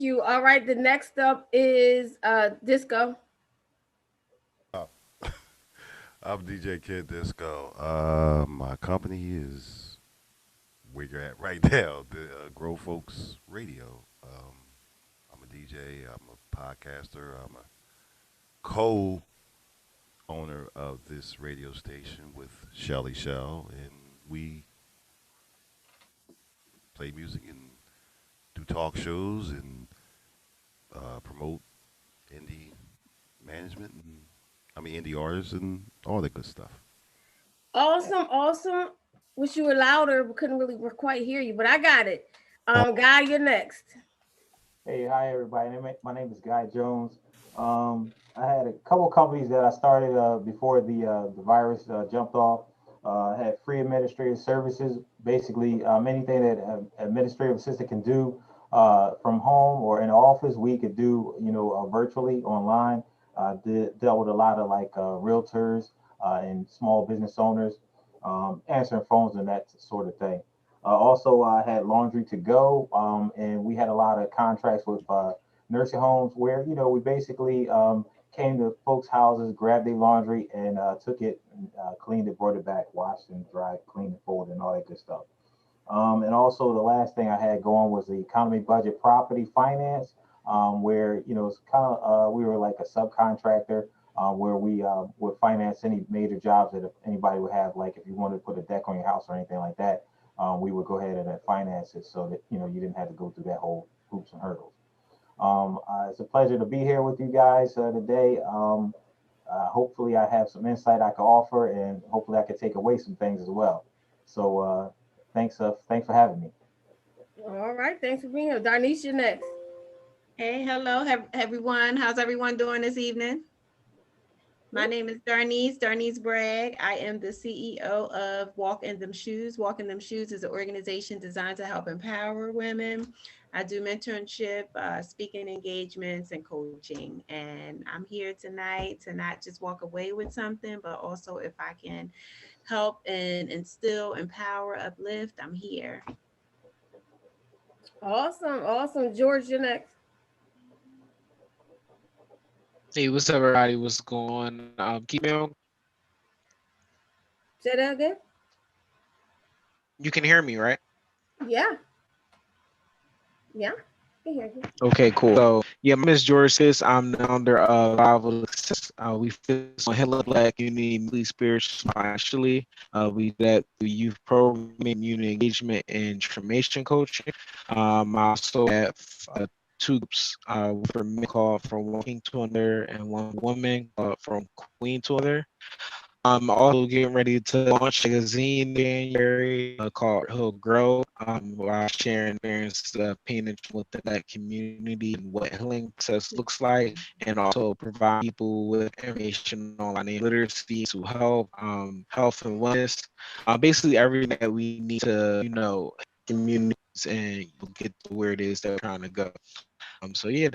You all right? The next up is Disco. Uh, I'm DJ Kid Disco. My company is where you're at right now, the Grow Folks Radio. I'm a DJ. I'm a podcaster. I'm a co-owner of this radio station with Shelly Shell, and we play music and do talk shows and promote indie management and indie artists and all that good stuff. Awesome, awesome. Wish you were louder, but couldn't really quite hear you. But I got it. Guy, you're next. Hey, hi everybody. My name is Guy Jones. I had a couple companies that I started before the virus jumped off. I had free administrative services, basically anything that an administrative assistant can do from home or in the office, we could do, virtually online. Dealt with a lot of like realtors and small business owners, answering phones and that sort of thing. Also, I had Laundry to Go, and we had a lot of contracts with nursing homes where we basically came to folks' houses, grabbed their laundry, and took it, and, cleaned it, brought it back, washed and dried, cleaned and folded, and all that good stuff. And also, the last thing I had going was the economy budget property finance, where it's kind of we were like a subcontractor. Where we would finance any major jobs that if anybody would have, like if you wanted to put a deck on your house or anything like that, we would go ahead and finance it so that you didn't have to go through that whole hoops and hurdles. It's a pleasure to be here with you guys today. Hopefully, I have some insight I can offer, and hopefully, I can take away some things as well. So, thanks for having me. All right, thanks for being here. Darnice, you're next. Hey, hello, everyone. How's everyone doing this evening? My name is Darnice Bragg. I am the CEO of Walk in Them Shoes. Walk in Them Shoes is an organization designed to help empower women. I do mentorship, speaking engagements, and coaching. And I'm here tonight to not just walk away with something, but also if I can help and instill, empower, uplift, I'm here. Awesome, awesome. George, you're next. Hey, what's up, everybody? What's going on? Keep me on. Say that again. You can hear me, right? Yeah, yeah. I can hear you. Okay, cool. So, yeah, my name is George Sis. I'm the founder of Survival Success. We focus on healing Black community, mentally, spiritually, financially. We do that through youth programming, community engagement, and transformation coaching. I also have two groups for men called From One King to Another and one woman called From Queen to Another. I'm also getting ready to launch a magazine in January called He'll Grow, while sharing experiences of painting with the Black community and what healing process looks like, and also provide people with information on financial literacy, to health, health and wellness, basically everything that we need to, communities and get to where it is that we're trying to go. So yeah,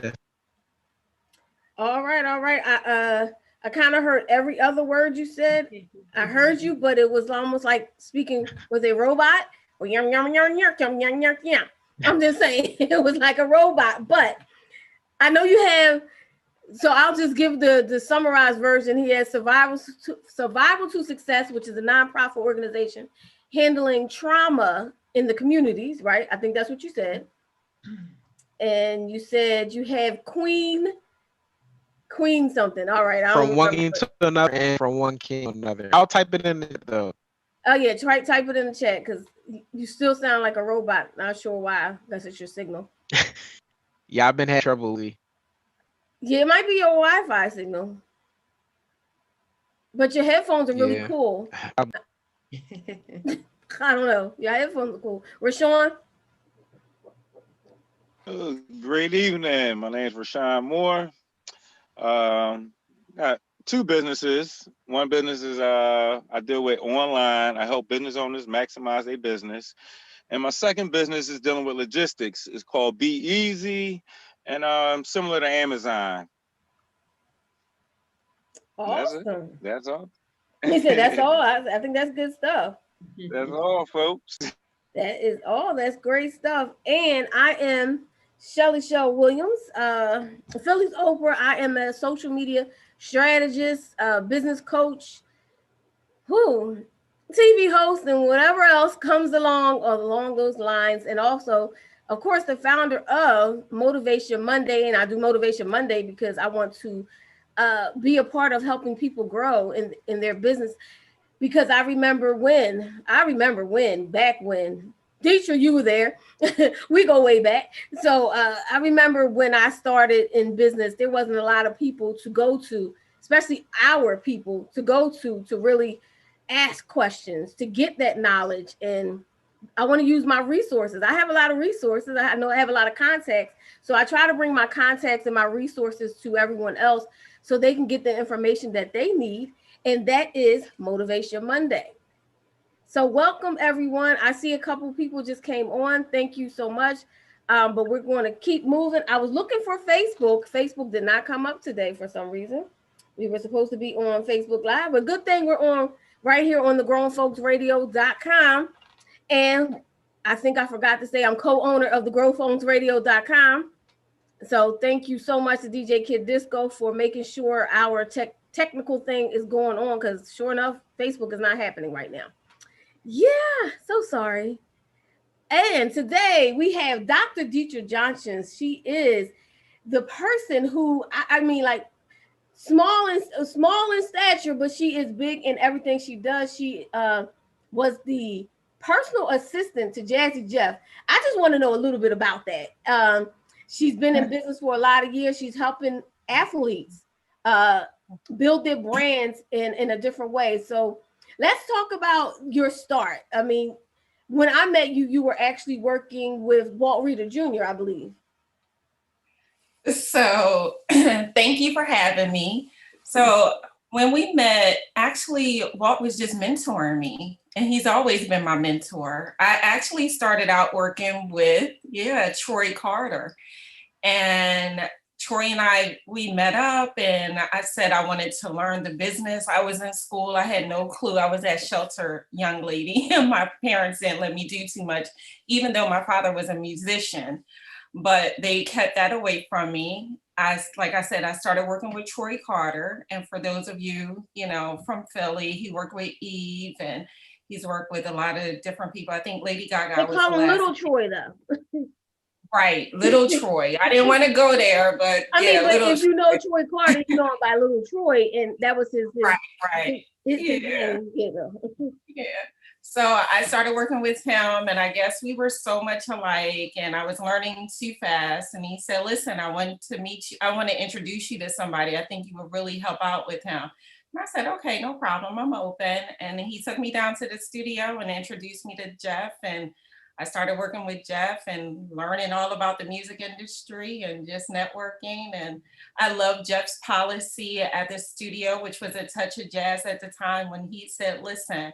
All right, all right. I kind of heard every other word you said. I heard you, but it was almost like speaking with a robot. Or yum yum yum yum yum yum yum yum. I'm just saying it was like a robot, but I know you have. So I'll just give the summarized version. He has Survival to Success, which is a nonprofit organization handling trauma in the communities, right? I think that's what you said. And you said you have Queen something. All right. I don't from one remember. king to another and from one king to another. I'll type it in there, though. Oh yeah, type it in the chat because you still sound like a robot. Not sure why. That's just your signal. Yeah, I've been having trouble. Yeah, it might be your Wi-Fi signal. But your headphones are really cool. I don't know. Your headphones are cool. Rashawn? Great evening. My name is Rashawn Moore. Got two businesses. One business is I deal with online. I help business owners maximize their business. And my second business is dealing with logistics. It's called Be Easy, and similar to Amazon. Awesome. That's all. He said that's all. I think that's good stuff. That's all, folks. That is all. That's great stuff. And I am Shelly Shell Williams, Philly's Oprah. I am a social media strategist, business coach, TV host, and whatever else comes along those lines. And also, of course, the founder of Motivation Monday. And I do Motivation Monday because I want to be a part of helping people grow in their business. Because I remember when, back when, Detra, you were there. We go way back. So I remember when I started in business, there wasn't a lot of people to go to, especially our people to go to really ask questions, to get that knowledge. And I want to use my resources. I have a lot of resources. I know I have a lot of contacts. So I try to bring my contacts and my resources to everyone else so they can get the information that they need. And that is Motivation Monday. So welcome, everyone. I see a couple people just came on. Thank you so much. But we're going to keep moving. I was looking for Facebook. Facebook did not come up today for some reason. We were supposed to be on Facebook Live, but good thing we're on right here on the grownfolksradio.com. And I think I forgot to say I'm co-owner of the grownfolksradio.com. So thank you so much to DJ Kid Disco for making sure our technical thing is going on, because sure enough, Facebook is not happening right now. Yeah, so sorry. And today we have Dr. Detra Johnson. She is the person who, I mean, like small in stature, but she is big in everything she does. She was the personal assistant to Jazzy Jeff. I just want to know a little bit about that. She's been in business for a lot of years. She's helping athletes build their brands in a different way. So let's talk about your start. I mean, when I met you, you were actually working with Walt Reader Jr., I believe. So thank you for having me. So when we met, actually, Walt was just mentoring me, and he's always been my mentor. I actually started out working with, Troy Carter. And Troy and we met up, and I said I wanted to learn the business. I was in school. I had no clue. I was that sheltered young lady, and my parents didn't let me do too much, even though my father was a musician. But they kept that away from me. Like I said, I started working with Troy Carter. And for those of you, from Philly, he worked with Eve, and he's worked with a lot of different people. I think Lady Gaga was the last. Little Troy, though. Right, Little Troy. I didn't want to go there, but but if you know Troy Carter, you know him by Little Troy, and that was his right. His name, Yeah. So I started working with him, and I guess we were so much alike, and I was learning too fast. And he said, "Listen, I want to meet you. I want to introduce you to somebody. I think you would really help out with him." And I said, "Okay, no problem. I'm open." And he took me down to the studio and introduced me to Jeff, and I started working with Jeff and learning all about the music industry and just networking. And I love Jeff's policy at the studio, which was a touch of jazz at the time, when he said, "Listen,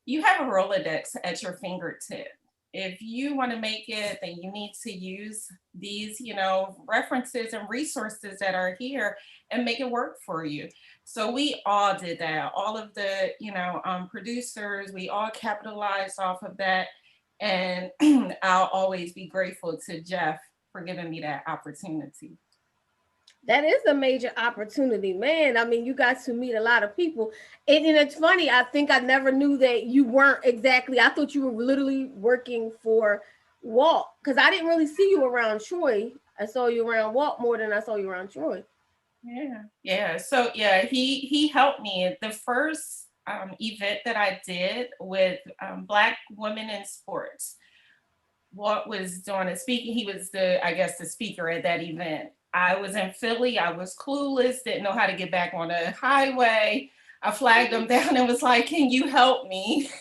you have a Rolodex at your fingertip. If you want to make it, then you need to use these, references and resources that are here and make it work for you." So we all did that. All of the, producers, we all capitalized off of that. And I'll always be grateful to Jeff for giving me that opportunity. That is a major opportunity, man. I mean, you got to meet a lot of people. And it's funny, I think I never knew that you weren't exactly, I thought you were literally working for Walt, because I didn't really see you around Troy. I saw you around Walt more than I saw you around Troy. Yeah. So he helped me. The first event that I did with Black women in sports, Walt was doing speaking. He was the speaker at that event. I was in Philly. I was clueless, didn't know how to get back on the highway. I flagged him down and was like, "Can you help me?"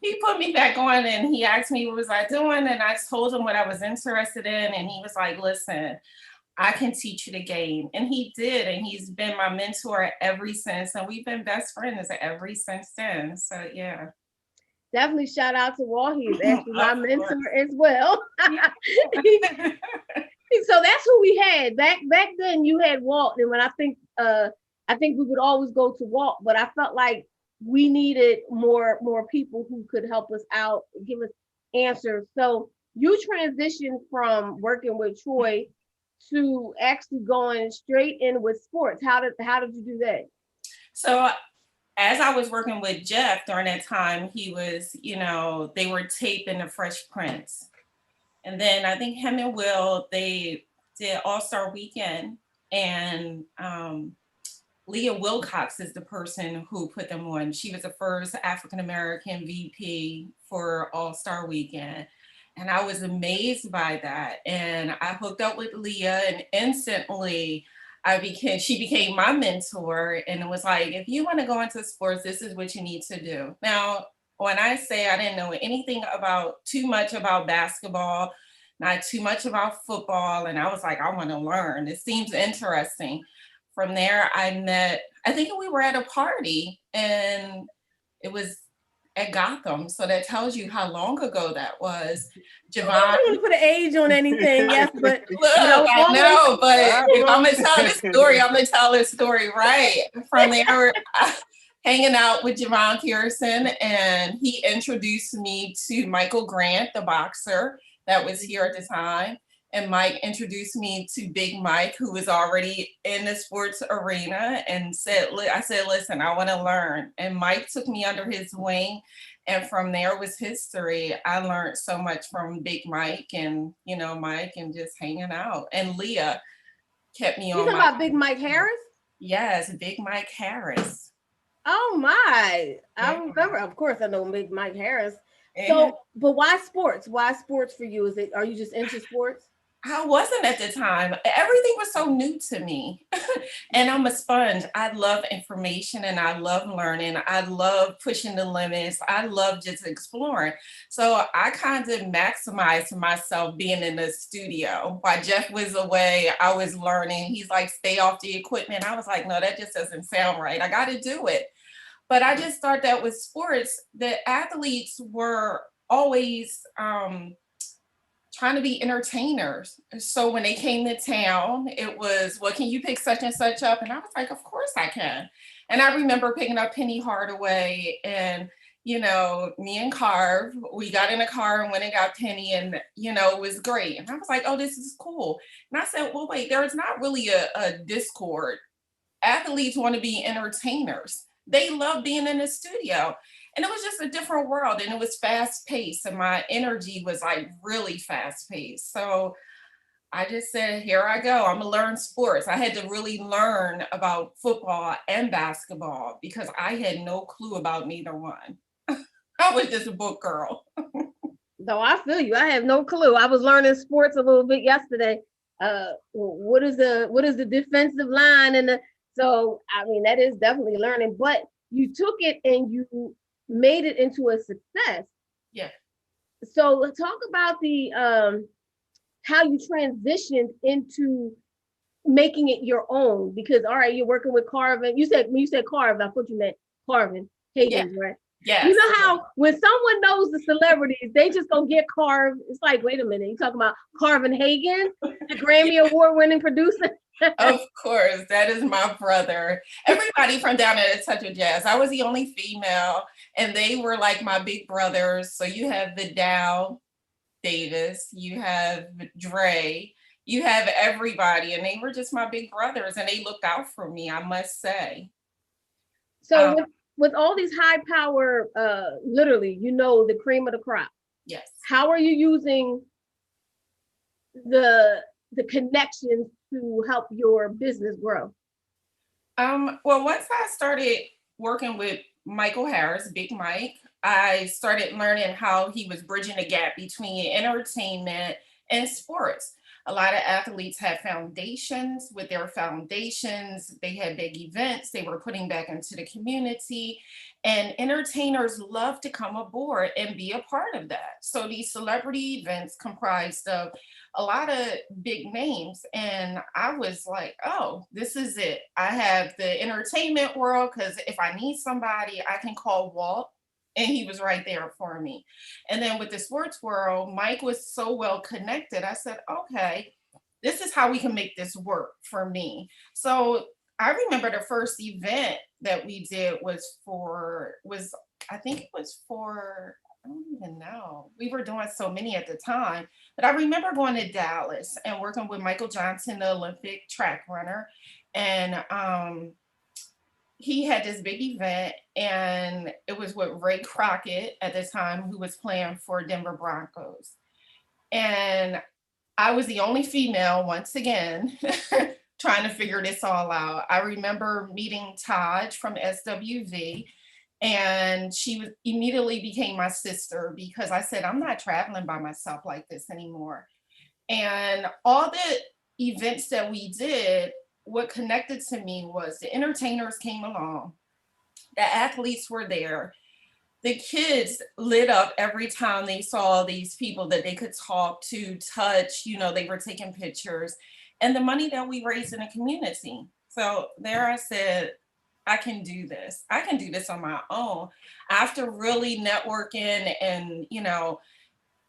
He put me back on, and he asked me what was I doing, and I told him what I was interested in, and he was like, "Listen, I can teach you the game." And he did, and he's been my mentor ever since, and we've been best friends ever since then. So yeah. Definitely shout out to Walt. He's actually my mentor as well. So that's who we had. Back then you had Walt, and when I think we would always go to Walt, but I felt like we needed more people who could help us out, give us answers. So you transitioned from working with Troy to actually going straight in with sports. How did you do that? So as I was working with Jeff during that time, he was, they were taping the Fresh Prince. And then I think him and Will, they did All-Star Weekend. And Leah Wilcox is the person who put them on. She was the first African-American VP for All-Star Weekend. And I was amazed by that. And I hooked up with Leah, and instantly she became my mentor, and it was like, if you want to go into sports, this is what you need to do. Now, when I say I didn't know anything too much about basketball, not too much about football, and I was like, I want to learn. It seems interesting. From there, I think we were at a party, and it was at Gotham. So that tells you how long ago that was. Javon, I don't want to put an age on anything, yes, but look, I know, but if I'm gonna tell this story, I'm gonna tell this story right. From there, hanging out with Javon Pearson, and he introduced me to Michael Grant, the boxer that was here at the time. And Mike introduced me to Big Mike, who was already in the sports arena, and I said, listen, I want to learn. And Mike took me under his wing. And from there was history. I learned so much from Big Mike and, Mike, and just hanging out. And Leah kept me on. You talking about Big Mike Harris? Yes, Big Mike Harris. Oh my. I remember, of course I know Big Mike Harris. So, but why sports? Why sports for you? Are you just into sports? I wasn't at the time. Everything was so new to me. And I'm a sponge. I love information, and I love learning. I love pushing the limits. I love just exploring. So I kind of maximized myself being in the studio. While Jeff was away, I was learning. He's like, stay off the equipment. I was like, no, that just doesn't sound right. I got to do it. But I just thought that with sports, the athletes were always trying to be entertainers. So when they came to town, it was, well, can you pick such and such up? And I was like, of course I can. And I remember picking up Penny Hardaway, and, me and Carve, we got in a car and went and got Penny, and, it was great. And I was like, oh, this is cool. And I said, well, wait, there's not really a discord. Athletes want to be entertainers. They love being in the studio. And it was just a different world, and it was fast paced, and my energy was like really fast paced. So I just said, here I go. I'm gonna learn sports. I had to really learn about football and basketball because I had no clue about neither one. I was just a book girl. No, I feel you. I have no clue. I was learning sports a little bit yesterday. What is the defensive line? So I mean, that is definitely learning, but you took it and you made it into a success. Yeah. So talk about the how you transitioned into making it your own, because all right, you're working with Carvin. When you said Carvin, I thought you meant Carvin Higgins, right? Yeah. You know how when someone knows the celebrities, they just gonna get Carvin. It's like, wait a minute, you talking about Carvin Higgins, the Grammy Award winning producer? Of course, that is my brother. Everybody from down at Touch of Jazz. I was the only female, and they were like my big brothers. So you have Vidal Davis, you have Dre, you have everybody, and they were just my big brothers, and they looked out for me, I must say. So with all these high power, literally, the cream of the crop. Yes. How are you using the connections to help your business grow? Well, once I started working with Michael Harris, Big Mike, I started learning how he was bridging the gap between entertainment and sports. A lot of athletes had foundations. With their foundations, they had big events they were putting back into the community, and entertainers love to come aboard and be a part of that. So these celebrity events comprised of a lot of big names, and I was like, oh, this is it. I have the entertainment world, because if I need somebody, I can call Walt, and he was right there for me. And then with the sports world, Mike was so well connected. I said, okay, this is how we can make this work for me. So I remember the first event that we did was for I don't even know. We were doing so many at the time, but I remember going to Dallas and working with Michael Johnson, the Olympic track runner. And he had this big event, and it was with Ray Crockett at the time, who was playing for Denver Broncos. And I was the only female, once again, trying to figure this all out. I remember meeting Taj from SWV, and she immediately became my sister because I said, I'm not traveling by myself like this anymore. And all the events that we did, what connected to me was the entertainers came along, the athletes were there, the kids lit up every time they saw these people that they could talk to, touch, they were taking pictures, and the money that we raised in the community. So there I said, I can do this. I can do this on my own. After really networking and,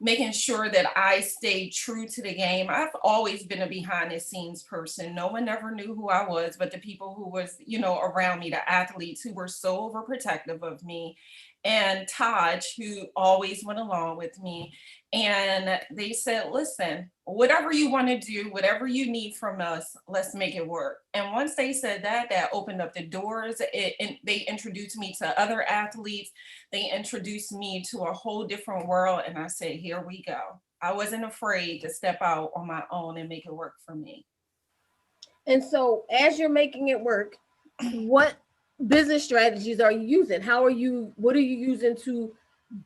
making sure that I stayed true to the game. I've always been a behind the scenes person. No one ever knew who I was, but the people who was, around me, the athletes who were so overprotective of me, and Taj, who always went along with me. And they said, listen, whatever you want to do, whatever you need from us, let's make it work. And once they said that, that opened up the doors. And they introduced me to other athletes. They introduced me to a whole different world. And I said, here we go. I wasn't afraid to step out on my own and make it work for me. And so as you're making it work, what business strategies are you using? What are you using to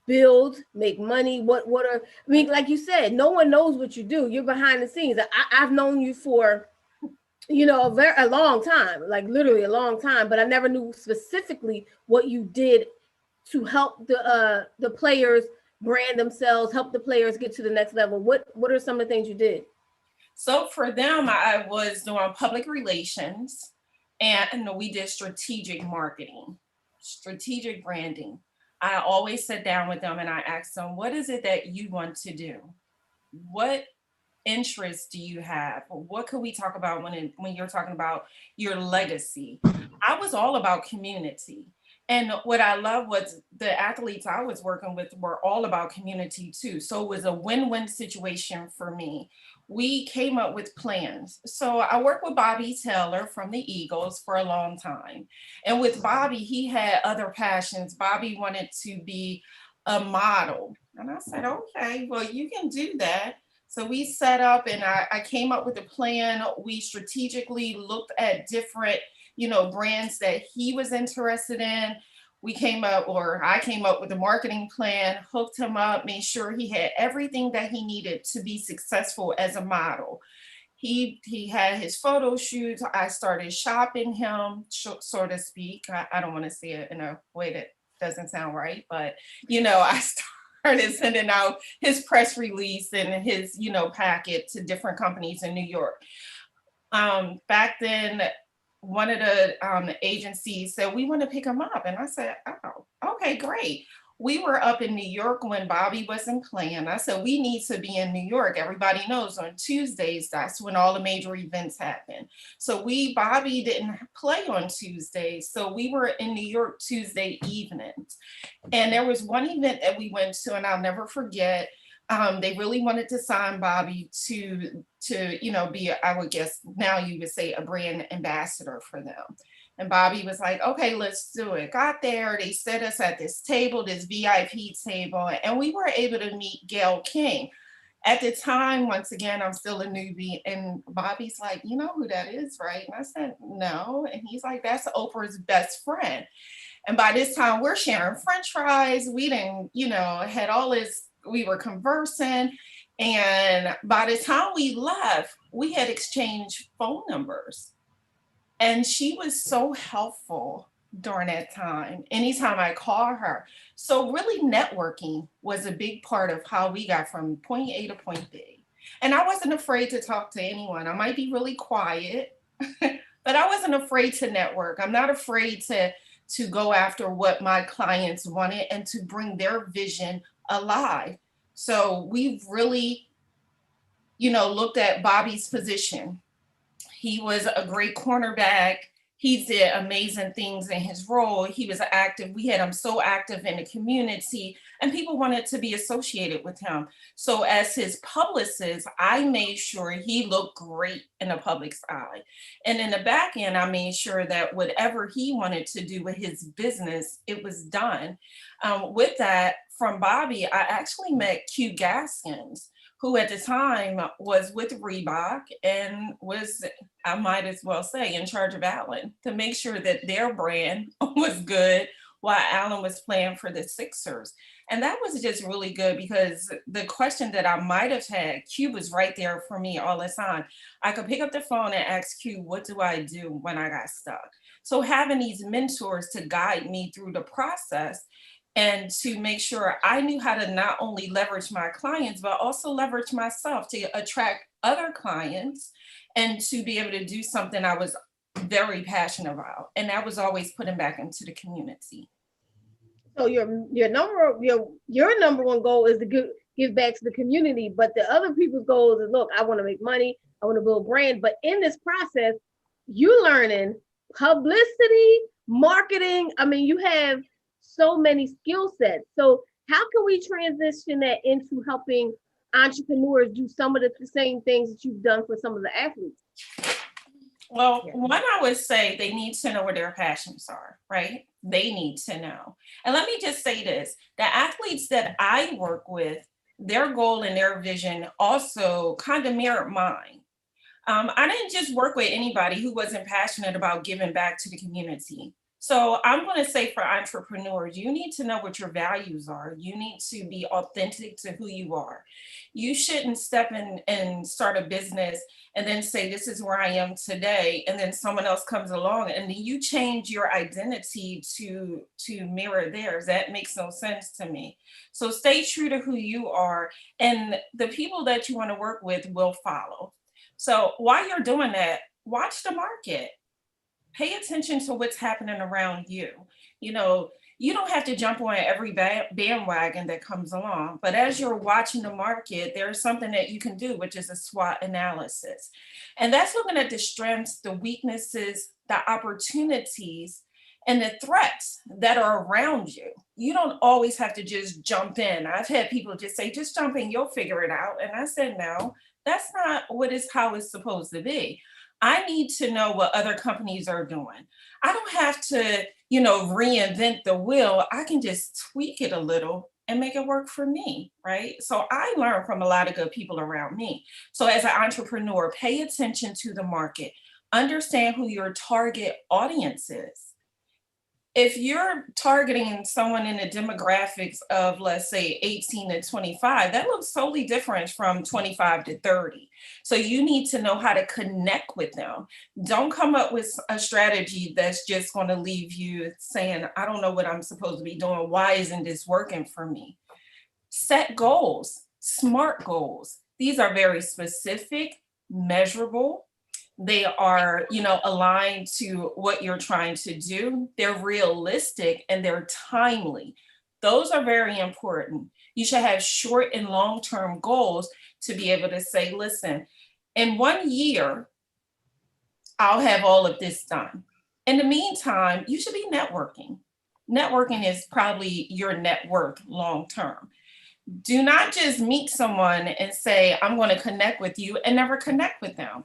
build, make money? Like you said, no one knows what you do. You're behind the scenes. I've known you for, a long time, like literally a long time, but I never knew specifically what you did to help the players brand themselves, help the players get to the next level. What are some of the things you did? So for them, I was doing public relations, and we did strategic marketing, strategic branding. I always sat down with them and I asked them, what is it that you want to do? What interests do you have? What could we talk about when you're talking about your legacy? I was all about community. And what I love was the athletes I was working with were all about community too. So it was a win-win situation for me. We came up with plans. So I worked with Bobby Taylor from the Eagles for a long time. And with Bobby, he had other passions. Bobby wanted to be a model. And I said, okay, well, you can do that. So we set up and I came up with a plan. We strategically looked at different, brands that he was interested in. I came up with a marketing plan, hooked him up, made sure he had everything that he needed to be successful as a model. He had his photo shoots. I started shopping him, so to speak. I don't want to say it in a way that doesn't sound right, but, I started sending out his press release and his, packet to different companies in New York. Back then, one of the agencies said, we want to pick him up. And I said, oh, okay, great. We were up in New York when Bobby wasn't playing. I said, we need to be in New York. Everybody knows on Tuesdays, that's when all the major events happen. So Bobby didn't play on Tuesdays. So we were in New York Tuesday evenings. And there was one event that we went to, and I'll never forget. They really wanted to sign Bobby to be, I would guess now you would say, a brand ambassador for them. And Bobby was like, okay, let's do it. Got there, they set us at this table, this VIP table, and we were able to meet Gayle King. At the time, once again, I'm still a newbie, and Bobby's like, you know who that is, right? And I said, no. And he's like, that's Oprah's best friend. And by this time, we're sharing French fries. We didn't, had all this, we were conversing. And by the time we left, we had exchanged phone numbers. And she was so helpful during that time, anytime I call her. So really networking was a big part of how we got from point A to point B. And I wasn't afraid to talk to anyone. I might be really quiet, but I wasn't afraid to network. I'm not afraid to go after what my clients wanted and to bring their vision alive. So we've really, looked at Bobby's position. He was a great cornerback. He did amazing things in his role. He was active. We had him so active in the community, and people wanted to be associated with him. So as his publicist, I made sure he looked great in the public's eye. And in the back end, I made sure that whatever he wanted to do with his business, it was done. With that, from Bobby, I actually met Q Gaskins, who at the time was with Reebok and was, I might as well say, in charge of Allen to make sure that their brand was good while Allen was playing for the Sixers. And that was just really good because the question that I might have had, Q was right there for me all the time. I could pick up the phone and ask Q, what do I do when I got stuck? So having these mentors to guide me through the process and to make sure I knew how to not only leverage my clients, but also leverage myself to attract other clients and to be able to do something I was very passionate about. And that was always putting back into the community. So your number one goal is to give back to the community, but the other people's goals is, look, I want to make money, I want to build a brand. But in this process, you learning publicity, marketing. I mean, you have so many skill sets. So how can we transition that into helping entrepreneurs do some of the same things that you've done for some of the athletes? Well, one, I would say they need to know where their passions are, right? They need to know. And let me just say this, the athletes that I work with, their goal and their vision also kind of mirrored mine. I didn't just work with anybody who wasn't passionate about giving back to the community. So I'm going to say for entrepreneurs, you need to know what your values are. You need to be authentic to who you are. You shouldn't step in and start a business and then say, this is where I am today. And then someone else comes along and then you change your identity to mirror theirs. That makes no sense to me. So stay true to who you are, and the people that you want to work with will follow. So while you're doing that, watch the market. Pay attention to what's happening around you. You know, you don't have to jump on every bandwagon that comes along, but as you're watching the market, there's something that you can do, which is a SWOT analysis. And that's looking at the strengths, the weaknesses, the opportunities, and the threats that are around you. You don't always have to just jump in. I've had people just say, just jump in, you'll figure it out. And I said, no, that's not how it's supposed to be. I need to know what other companies are doing. I don't have to, reinvent the wheel. I can just tweak it a little and make it work for me, right? So I learned from a lot of good people around me. So as an entrepreneur, pay attention to the market. Understand who your target audience is. If you're targeting someone in the demographics of, let's say, 18 to 25, that looks totally different from 25 to 30. So you need to know how to connect with them. Don't come up with a strategy that's just going to leave you saying, I don't know what I'm supposed to be doing. Why isn't this working for me? Set goals, SMART goals. These are very specific, measurable. They are, aligned to what you're trying to do. They're realistic and they're timely. Those are very important. You should have short and long-term goals to be able to say, listen, in 1 year, I'll have all of this done. In the meantime, you should be networking. Networking is probably your net worth long-term. Do not just meet someone and say, I'm going to connect with you and never connect with them.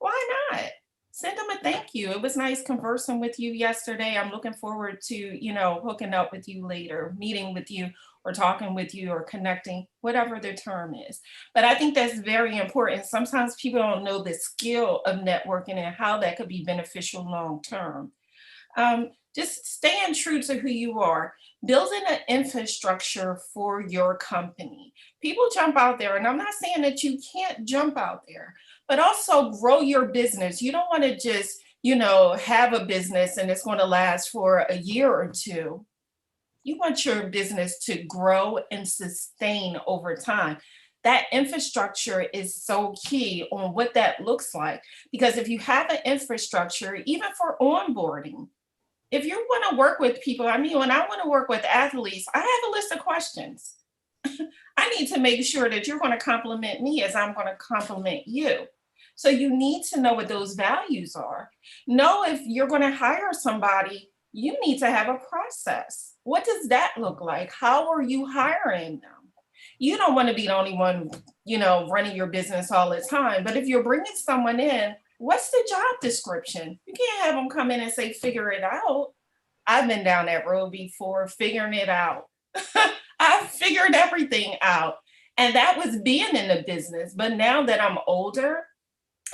Why not? Send them a thank you. It was nice conversing with you yesterday. I'm looking forward to, hooking up with you later, meeting with you or talking with you or connecting, whatever the term is. But I think that's very important. Sometimes people don't know the skill of networking and how that could be beneficial long-term. Just staying true to who you are, building an infrastructure for your company. People jump out there, and I'm not saying that you can't jump out there, but also grow your business. You don't want to just, have a business and it's going to last for a year or two. You want your business to grow and sustain over time. That infrastructure is so key on what that looks like, because if you have an infrastructure, even for onboarding, if you want to work with people, when I want to work with athletes, I have a list of questions. I need to make sure that you're going to compliment me as I'm going to compliment you. So you need to know what those values are. Know if you're going to hire somebody, you need to have a process. What does that look like? How are you hiring them? You don't want to be the only one, running your business all the time. But if you're bringing someone in, what's the job description? You can't have them come in and say, figure it out. I've been down that road before, figuring it out. I've figured everything out. And that was being in the business. But now that I'm older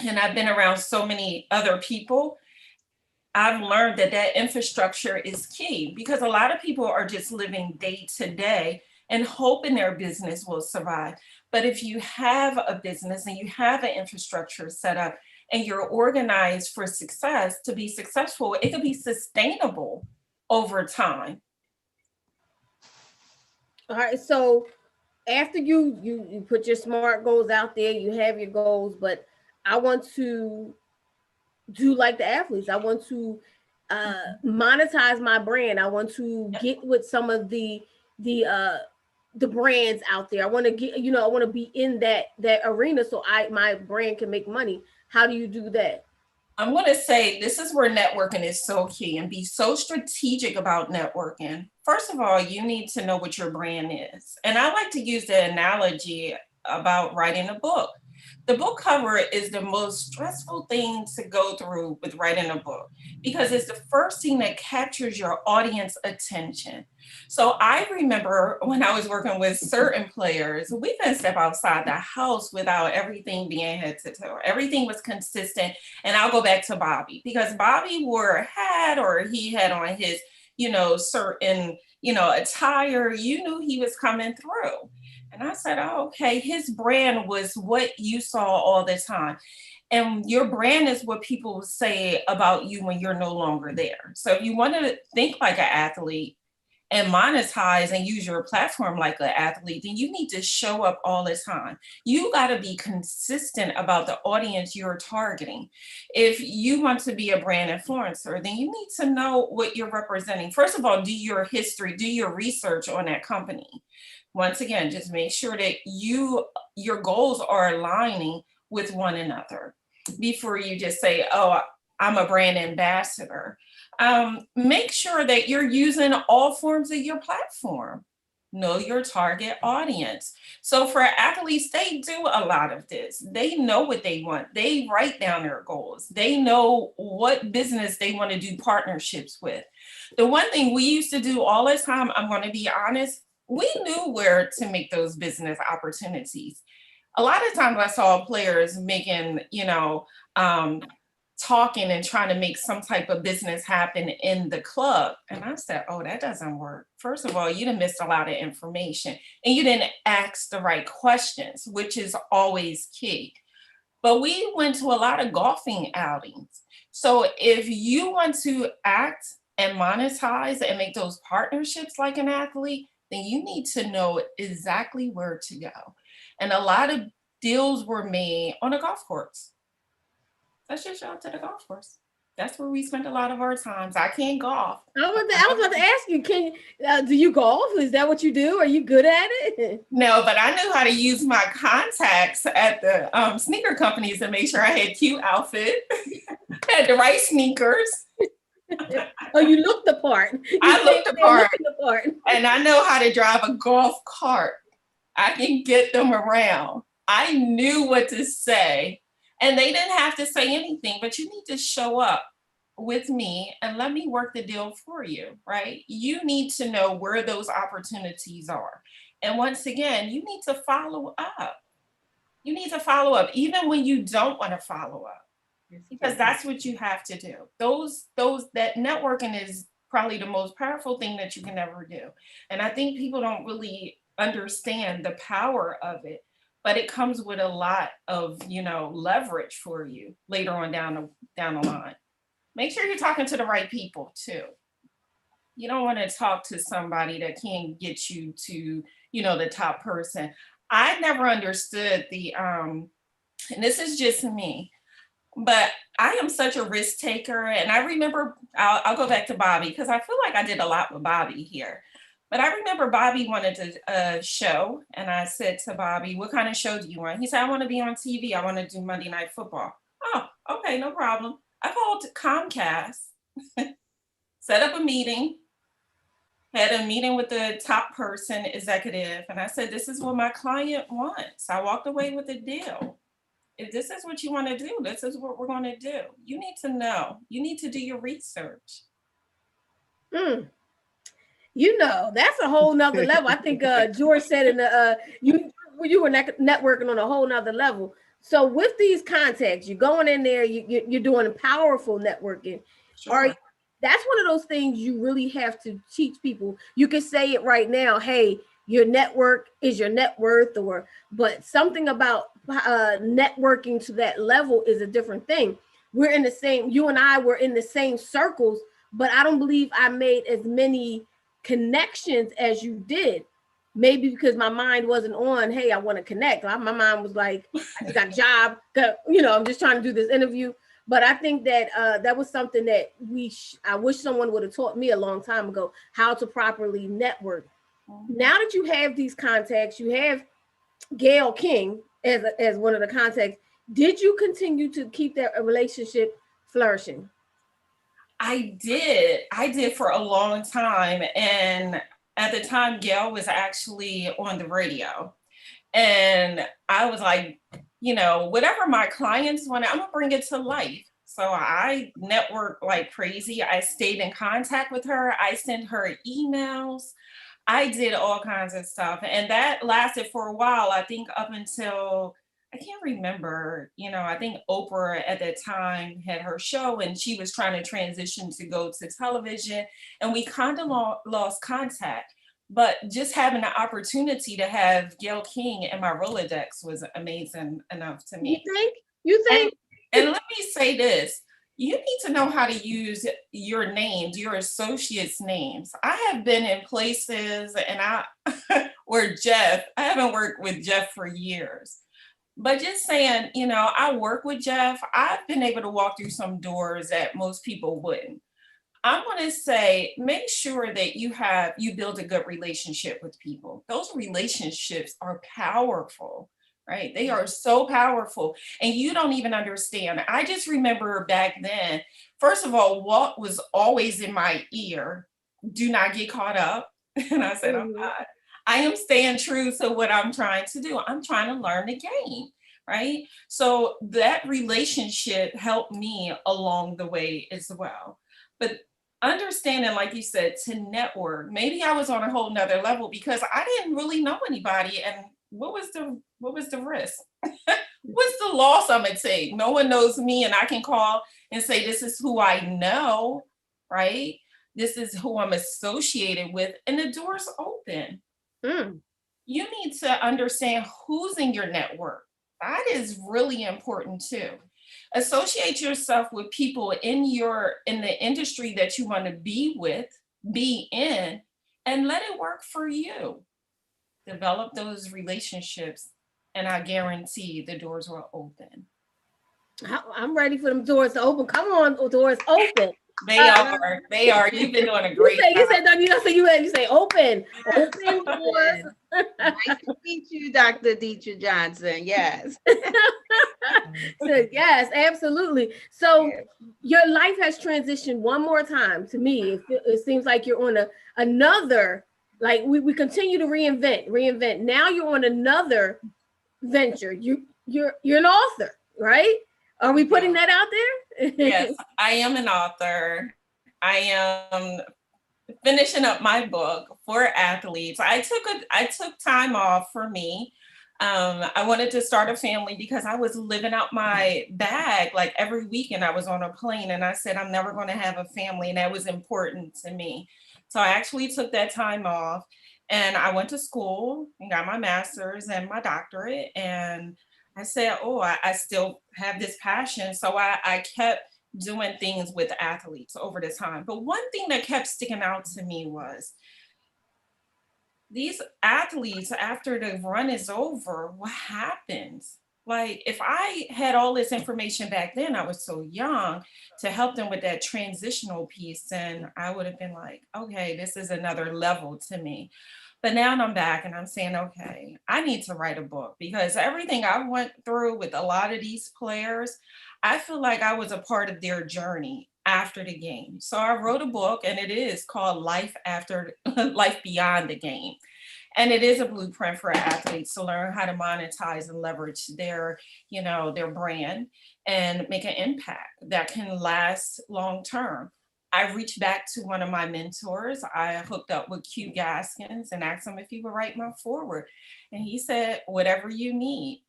and I've been around so many other people, I've learned that infrastructure is key, because a lot of people are just living day to day and hoping their business will survive. But if you have a business and you have an infrastructure set up and you're organized for success, to be successful, it could be sustainable over time. All right. So after you put your SMART goals out there, you have your goals, but I want to do like the athletes. I want to monetize my brand. I want to get with some of the brands out there. I want to get, I want to be in that arena so my brand can make money. How do you do that? I'm going to say this is where networking is so key, and be so strategic about networking. First of all, you need to know what your brand is. And I like to use the analogy about writing a book. The book cover is the most stressful thing to go through with writing a book, because it's the first thing that captures your audience attention. So I remember when I was working with certain players, we couldn't step outside the house without everything being head to toe. Everything was consistent. And I'll go back to Bobby, because Bobby wore a hat, or he had on his, certain, attire. You knew he was coming through. And I said, oh, okay, his brand was what you saw all the time. And your brand is what people say about you when you're no longer there. So if you want to think like an athlete and monetize and use your platform like an athlete, then you need to show up all the time. You got to be consistent about the audience you're targeting. If you want to be a brand influencer, then you need to know what you're representing. First of all, do your history, do your research on that company. Once again, just make sure that your goals are aligning with one another before you just say, oh, I'm a brand ambassador. Make sure that you're using all forms of your platform. Know your target audience. So for athletes, they do a lot of this. They know what they want. They write down their goals. They know what business they want to do partnerships with. The one thing we used to do all the time, I'm going to be honest, we knew where to make those business opportunities. A lot of times I saw players making, talking and trying to make some type of business happen in the club. And I said, oh, that doesn't work. First of all, you done missed a lot of information, and you didn't ask the right questions, which is always key. But we went to a lot of golfing outings. So if you want to act and monetize and make those partnerships like an athlete, then you need to know exactly where to go. And a lot of deals were made on a golf course. Let's just show up to the golf course. That's where we spend a lot of our times. I can't golf. I was about to ask you, do you golf? Is that what you do? Are you good at it? No, but I knew how to use my contacts at the sneaker companies and make sure I had cute outfit, had the right sneakers. Oh, you look the part. I look the part. And I know how to drive a golf cart. I can get them around. I knew what to say. And they didn't have to say anything, but you need to show up with me and let me work the deal for you, right? You need to know where those opportunities are. And once again, you need to follow up. You need to follow up, even when you don't want to follow up, because that's what you have to do. That networking is probably the most powerful thing that you can ever do. And I think people don't really understand the power of it. But it comes with a lot of, leverage for you later on down the line. Make sure you're talking to the right people too. You don't want to talk to somebody that can't get you to, the top person. I never understood and this is just me, but I am such a risk taker. And I remember, I'll go back to Bobby, because I feel like I did a lot with Bobby here. But I remember Bobby wanted a show, and I said to Bobby, "What kind of show do you want?" He said, "I want to be on TV. I want to do Monday Night Football." Oh, okay, no problem. I called Comcast, set up a meeting, had a meeting with the top person, executive, and I said, "This is what my client wants." I walked away with a deal. If this is what you want to do, this is what we're going to do. You need to know. You need to do your research. You know, that's a whole nother level. I think George said in the you were networking on a whole nother level. So with these contacts, you're going in there, you're doing powerful networking. Sure. That's one of those things you really have to teach people. You can say it right now, hey, your network is your net worth, but something about networking to that level is a different thing. We're in the same, you and I were in the same circles, but I don't believe I made as many connections as you did. Maybe because my mind wasn't on, hey, I want to connect. My mind was like, I just got a job, I'm just trying to do this interview. But I think that that was something that I wish someone would have taught me a long time ago, how to properly network. Now that you have these contacts, you have Gail King as one of the contacts. Did you continue to keep that relationship flourishing? I did for a long time. And at the time, Gail was actually on the radio. And I was like, whatever my clients wanted, I'm gonna bring it to life. So I networked like crazy. I stayed in contact with her. I sent her emails. I did all kinds of stuff. And that lasted for a while, I think up until, I can't remember, I think Oprah at that time had her show and she was trying to transition to go to television. And we kind of lost contact. But just having the opportunity to have Gail King in my Rolodex was amazing enough to me. You think? And let me say this. You need to know how to use your names, your associates' names. I have been in places and where I haven't worked with Jeff for years. But just saying, I work with Jeff. I've been able to walk through some doors that most people wouldn't. I'm going to say, make sure that you build a good relationship with people. Those relationships are powerful, right? They are so powerful and you don't even understand. I just remember back then, first of all, what was always in my ear, do not get caught up. And I said, I'm not. I am staying true to what I'm trying to do. I'm trying to learn the game, right? So that relationship helped me along the way as well. But understanding, like you said, to network, maybe I was on a whole nother level because I didn't really know anybody. And what was the risk? What's the loss I'm gonna take? No one knows me and I can call and say, this is who I know, right? This is who I'm associated with, and the door's open. You need to understand who's in your network. That is really important too. Associate yourself with people in the industry that you want to be in, and let it work for you. Develop those relationships, and I guarantee the doors will open. I'm ready for them doors to open. Come on, doors open. They are. You've been doing a great job. You say open doors. Nice to meet you, Dr. Detra Johnson. Yes. So, yes, absolutely. So your life has transitioned one more time. To me, it seems like you're on another, like we continue to reinvent. Now you're on another venture. You're an author, right? Are we putting that out there? Yes, I am an author. I am finishing up my book for athletes. I took time off for me. I wanted to start a family because I was living out my bag like every weekend. I was on a plane and I said, I'm never going to have a family. And that was important to me. So I actually took that time off and I went to school and got my master's and my doctorate. And I said, I still have this passion. So I kept doing things with athletes over the time. But one thing that kept sticking out to me was these athletes, after the run is over, what happens? like if I had all this information back then, I was so young, to help them with that transitional piece, then I would have been like, okay, this is another level to me. But now I'm back and I'm saying, okay, I need to write a book, because everything I went through with a lot of these players, I feel like I was a part of their journey after the game. So I wrote a book, and it is called Life After Life Beyond the Game. And it is a blueprint for athletes to learn how to monetize and leverage their, their brand and make an impact that can last long term. I reached back to one of my mentors. I hooked up with Q Gaskins and asked him if he would write my forward. And he said, whatever you need.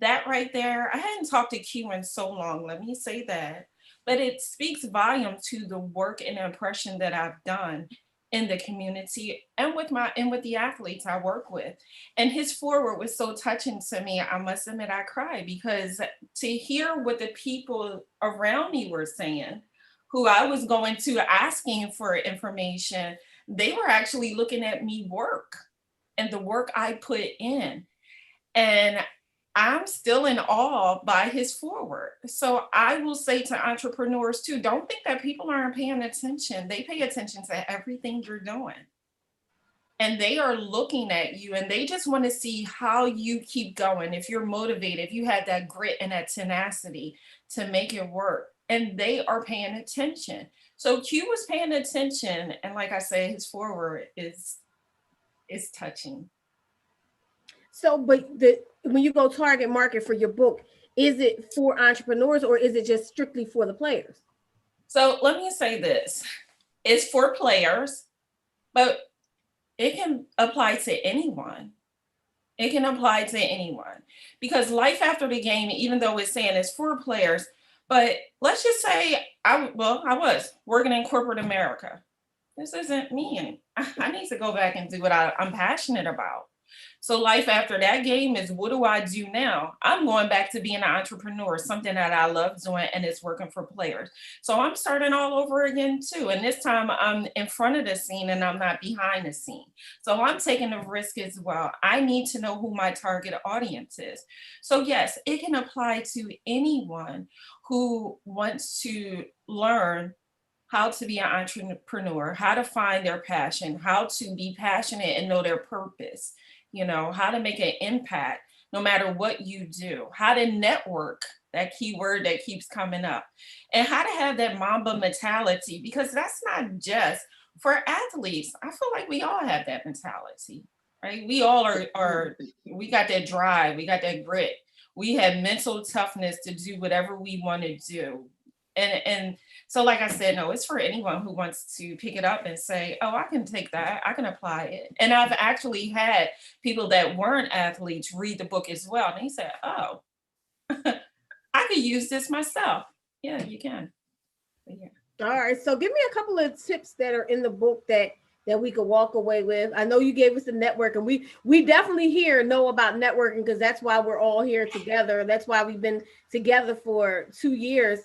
That right there, I hadn't talked to Q in so long, let me say that. But it speaks volume to the work and impression that I've done in the community and with the athletes I work with. And his forward was so touching to me. I must admit I cried, because to hear what the people around me were saying, who I was going to asking for information, they were actually looking at me work and the work I put in. And I'm still in awe by his forward. So I will say to entrepreneurs too, don't think that people aren't paying attention. They pay attention to everything you're doing. And they are looking at you, and they just want to see how you keep going. If you're motivated, if you had that grit and that tenacity to make it work, and they are paying attention. So Q was paying attention. And like I said, his forward is touching. So, but when you go target market for your book, is it for entrepreneurs or is it just strictly for the players? So let me say this, it's for players, but it can apply to anyone. It can apply to anyone, because life after the game, even though it's saying it's for players, but let's just say I was working in corporate America. This isn't me. I need to go back and do what I'm passionate about. So life after that game is, what do I do now? I'm going back to being an entrepreneur, something that I love doing, and it's working for players. So I'm starting all over again too. And this time I'm in front of the scene and I'm not behind the scene. So I'm taking a risk as well. I need to know who my target audience is. So yes, it can apply to anyone who wants to learn how to be an entrepreneur, how to find their passion, how to be passionate and know their purpose, how to make an impact no matter what you do, how to network, that keyword that keeps coming up, and how to have that Mamba mentality, because that's not just for athletes. I feel like we all have that mentality, right? We all we got that drive, we got that grit. We have mental toughness to do whatever we want to do. And so, like I said, no, it's for anyone who wants to pick it up and say, oh, I can take that, I can apply it. And I've actually had people that weren't athletes read the book as well. And they said, oh, I could use this myself. Yeah, you can. Yeah. All right. So give me a couple of tips that are in the book that we could walk away with. I know you gave us the network, and we definitely here know about networking, because that's why we're all here together. That's why we've been together for 2 years.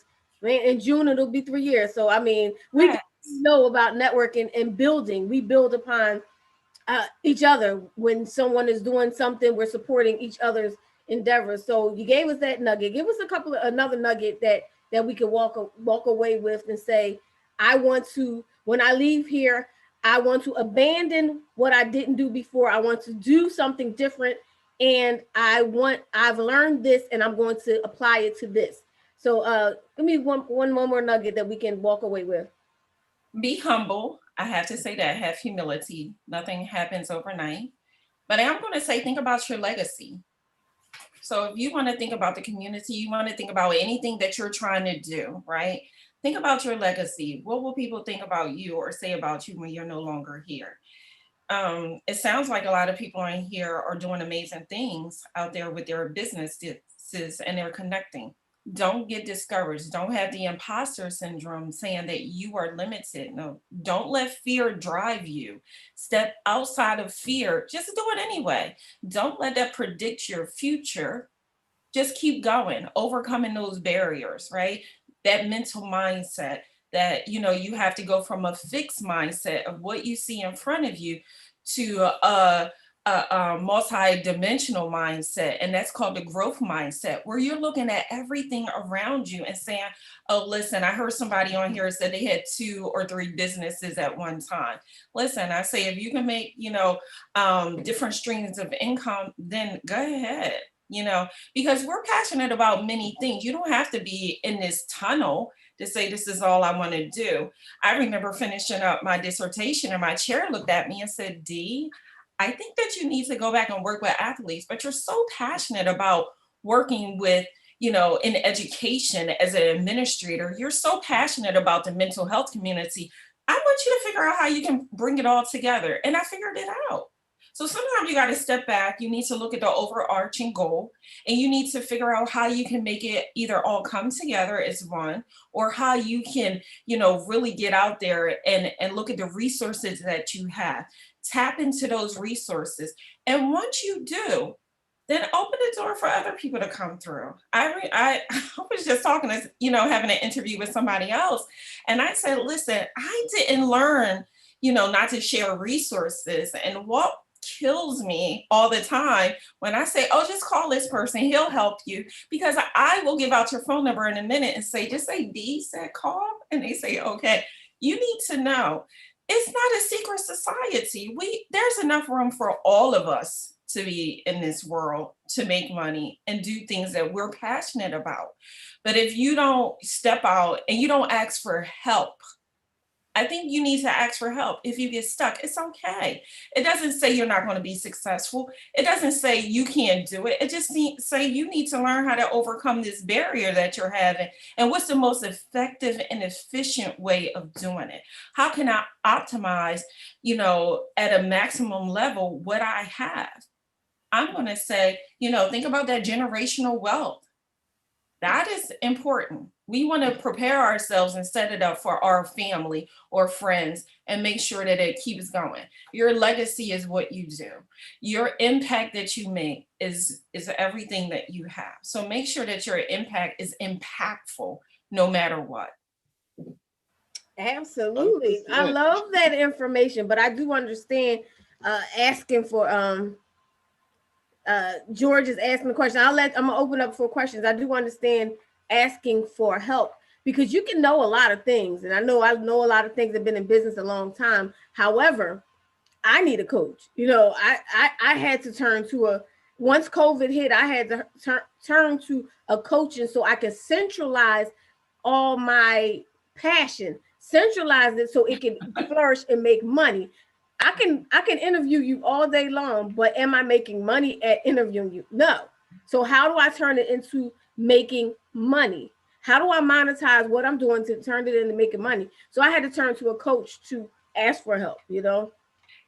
In June, it'll be 3 years. So, I mean, we know about networking and building. We build upon each other. When someone is doing something, we're supporting each other's endeavors. So you gave us that nugget. Give us another nugget that we can walk away with and say, I want to, when I leave here, I want to abandon what I didn't do before. I want to do something different. And I've learned this, and I'm going to apply it to this. So give me one more nugget that we can walk away with. Be humble. I have to say that. Have humility. Nothing happens overnight. But I'm going to say, think about your legacy. So if you want to think about the community, you want to think about anything that you're trying to do, right? Think about your legacy. What will people think about you or say about you when you're no longer here? It sounds like a lot of people in here are doing amazing things out there with their businesses, and they're connecting. Don't get discouraged. Don't have the imposter syndrome saying that you are limited. No, don't let fear drive you. Step outside of fear. Just do it anyway. Don't let that predict your future. Just keep going, overcoming those barriers, right? That mental mindset that, you have to go from a fixed mindset of what you see in front of you to a multi-dimensional mindset, and that's called the growth mindset, where you're looking at everything around you and saying, oh, listen, I heard somebody on here said they had 2 or 3 businesses at one time. Listen, I say, if you can make, different streams of income, then go ahead, because we're passionate about many things. You don't have to be in this tunnel to say, this is all I want to do. I remember finishing up my dissertation and my chair looked at me and said, Dee, I think that you need to go back and work with athletes, but you're so passionate about working with, in education as an administrator. You're so passionate about the mental health community. I want you to figure out how you can bring it all together. And I figured it out. So sometimes you got to step back. You need to look at the overarching goal, and you need to figure out how you can make it either all come together as one, or how you can, really get out there and look at the resources that you have. Tap into those resources. And once you do, then open the door for other people to come through. I was just talking to, having an interview with somebody else. And I said, listen, I didn't learn, not to share resources. And what kills me all the time when I say, oh, just call this person, he'll help you. Because I will give out your phone number in a minute and say, just say Dee said call. And they say, okay, you need to know. It's not a secret society. There's enough room for all of us to be in this world, to make money and do things that we're passionate about. But if you don't step out and you don't ask for help, I think you need to ask for help. If you get stuck, it's okay. It doesn't say you're not going to be successful. It doesn't say you can't do it. It just say you need to learn how to overcome this barrier that you're having. And what's the most effective and efficient way of doing it? How can I optimize, at a maximum level what I have? I'm going to say, think about that generational wealth. That is important. We want to prepare ourselves and set it up for our family or friends and make sure that it keeps going. Your legacy is what you do. Your impact that you make is everything that you have. So make sure that your impact is impactful no matter what. Absolutely. I love that information, but I do understand asking for George is asking the question. I'm gonna open up for questions. I do understand asking for help, because you can know a lot of things, and I know a lot of things. Have been in business a long time. However, I need a coach. I had to turn to once COVID hit, I had to turn to a coaching so I can centralize all my passion, centralize it so it can flourish and make money. I can interview you all day long, but am I making money at interviewing you? No. So how do I turn it into making money? How do I monetize what I'm doing to turn it into making money? So I had to turn to a coach to ask for help, And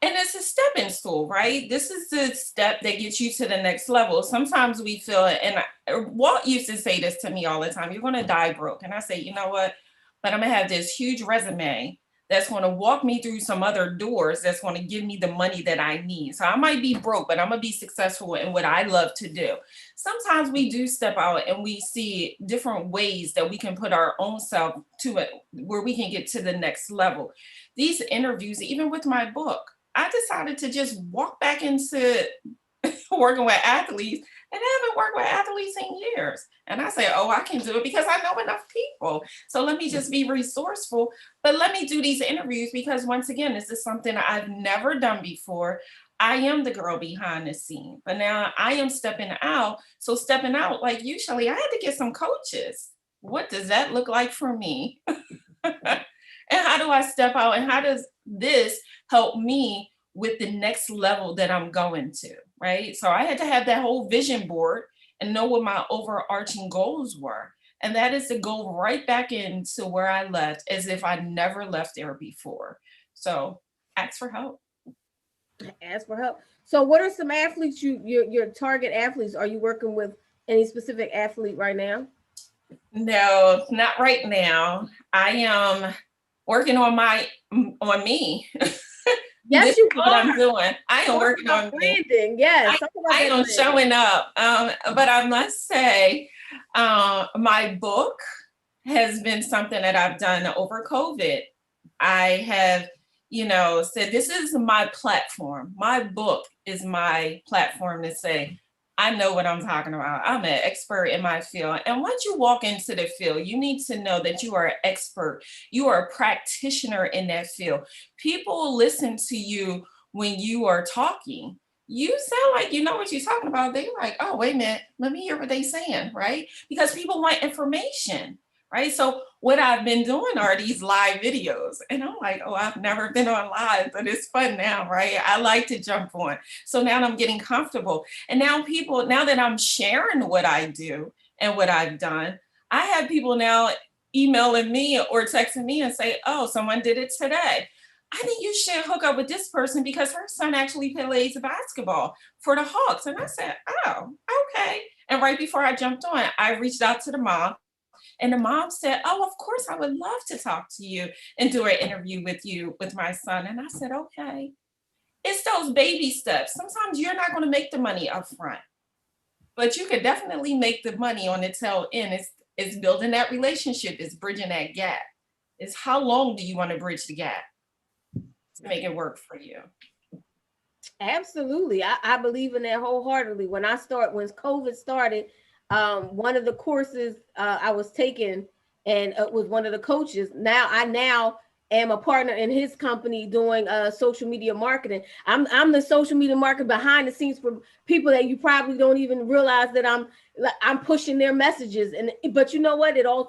it's a stepping stool, right? This is the step that gets you to the next level. Sometimes we feel it, and Walt used to say this to me all the time, you're going to die broke. And I say, you know what? But I'm going to have this huge resume that's going to walk me through some other doors that's going to give me the money that I need. So I might be broke, but I'm going to be successful in what I love to do. Sometimes we do step out and we see different ways that we can put our own self to it, where we can get to the next level. These interviews, even with my book, I decided to just walk back into working with athletes, and I haven't worked with athletes in years. And I say, oh, I can do it because I know enough people. So let me just be resourceful, but let me do these interviews because once again, this is something I've never done before. I am the girl behind the scene, but now I am stepping out. So stepping out, like you, Shelly, I had to get some coaches. What does that look like for me? And how do I step out? And how does this help me with the next level that I'm going to, right? So I had to have that whole vision board and know what my overarching goals were. And that is to go right back into where I left as if I never left there before. So ask for help. Ask for help. So what are some athletes, your target athletes? Are you working with any specific athlete right now? No, not right now. I am working on me. Yes, you what I'm doing. I am working on branding. Yes, I am showing up. But I must say, my book has been something that I've done over COVID. I have, said, this is my platform. My book is my platform to say, I know what I'm talking about. I'm an expert in my field. And once you walk into the field, you need to know that you are an expert. You are a practitioner in that field. People listen to you when you are talking. You sound like you know what you're talking about. They're like, oh, wait a minute, let me hear what they're saying, right? Because people want information, right? So what I've been doing are these live videos. And I'm like, oh, I've never been on live, but it's fun now, right? I like to jump on. So now I'm getting comfortable. And now that I'm sharing what I do and what I've done, I have people now emailing me or texting me and say, oh, someone did it today. I think you should hook up with this person because her son actually plays basketball for the Hawks. And I said, oh, okay. And right before I jumped on, I reached out to the mom. And the mom said, oh, of course, I would love to talk to you and do an interview with you, with my son. And I said, okay. It's those baby steps. Sometimes you're not going to make the money up front, but you could definitely make the money on the tail end. It's building that relationship. It's bridging that gap. It's how long do you want to bridge the gap to make it work for you? Absolutely. I believe in that wholeheartedly. When COVID started, one of the courses I was taking and with one of the coaches, I now am a partner in his company doing social media marketing. I'm the social media marketer behind the scenes for people that you probably don't even realize that I'm pushing their messages. But you know what? It all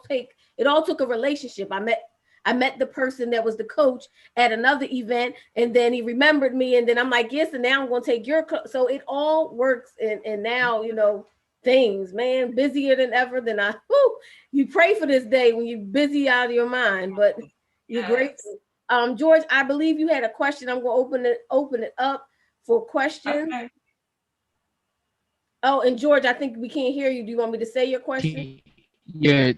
took a relationship. I met the person that was the coach at another event, and then he remembered me, and then I'm like, yes, and now I'm going to take your so it all works. And now, things, man, busier than ever than you pray for this day when you're busy out of your mind, but you're grateful. George, I believe you had a question. I'm going to open it up for questions. Okay. Oh, and George, I think we can't hear you. Do you want me to say your question? Yeah,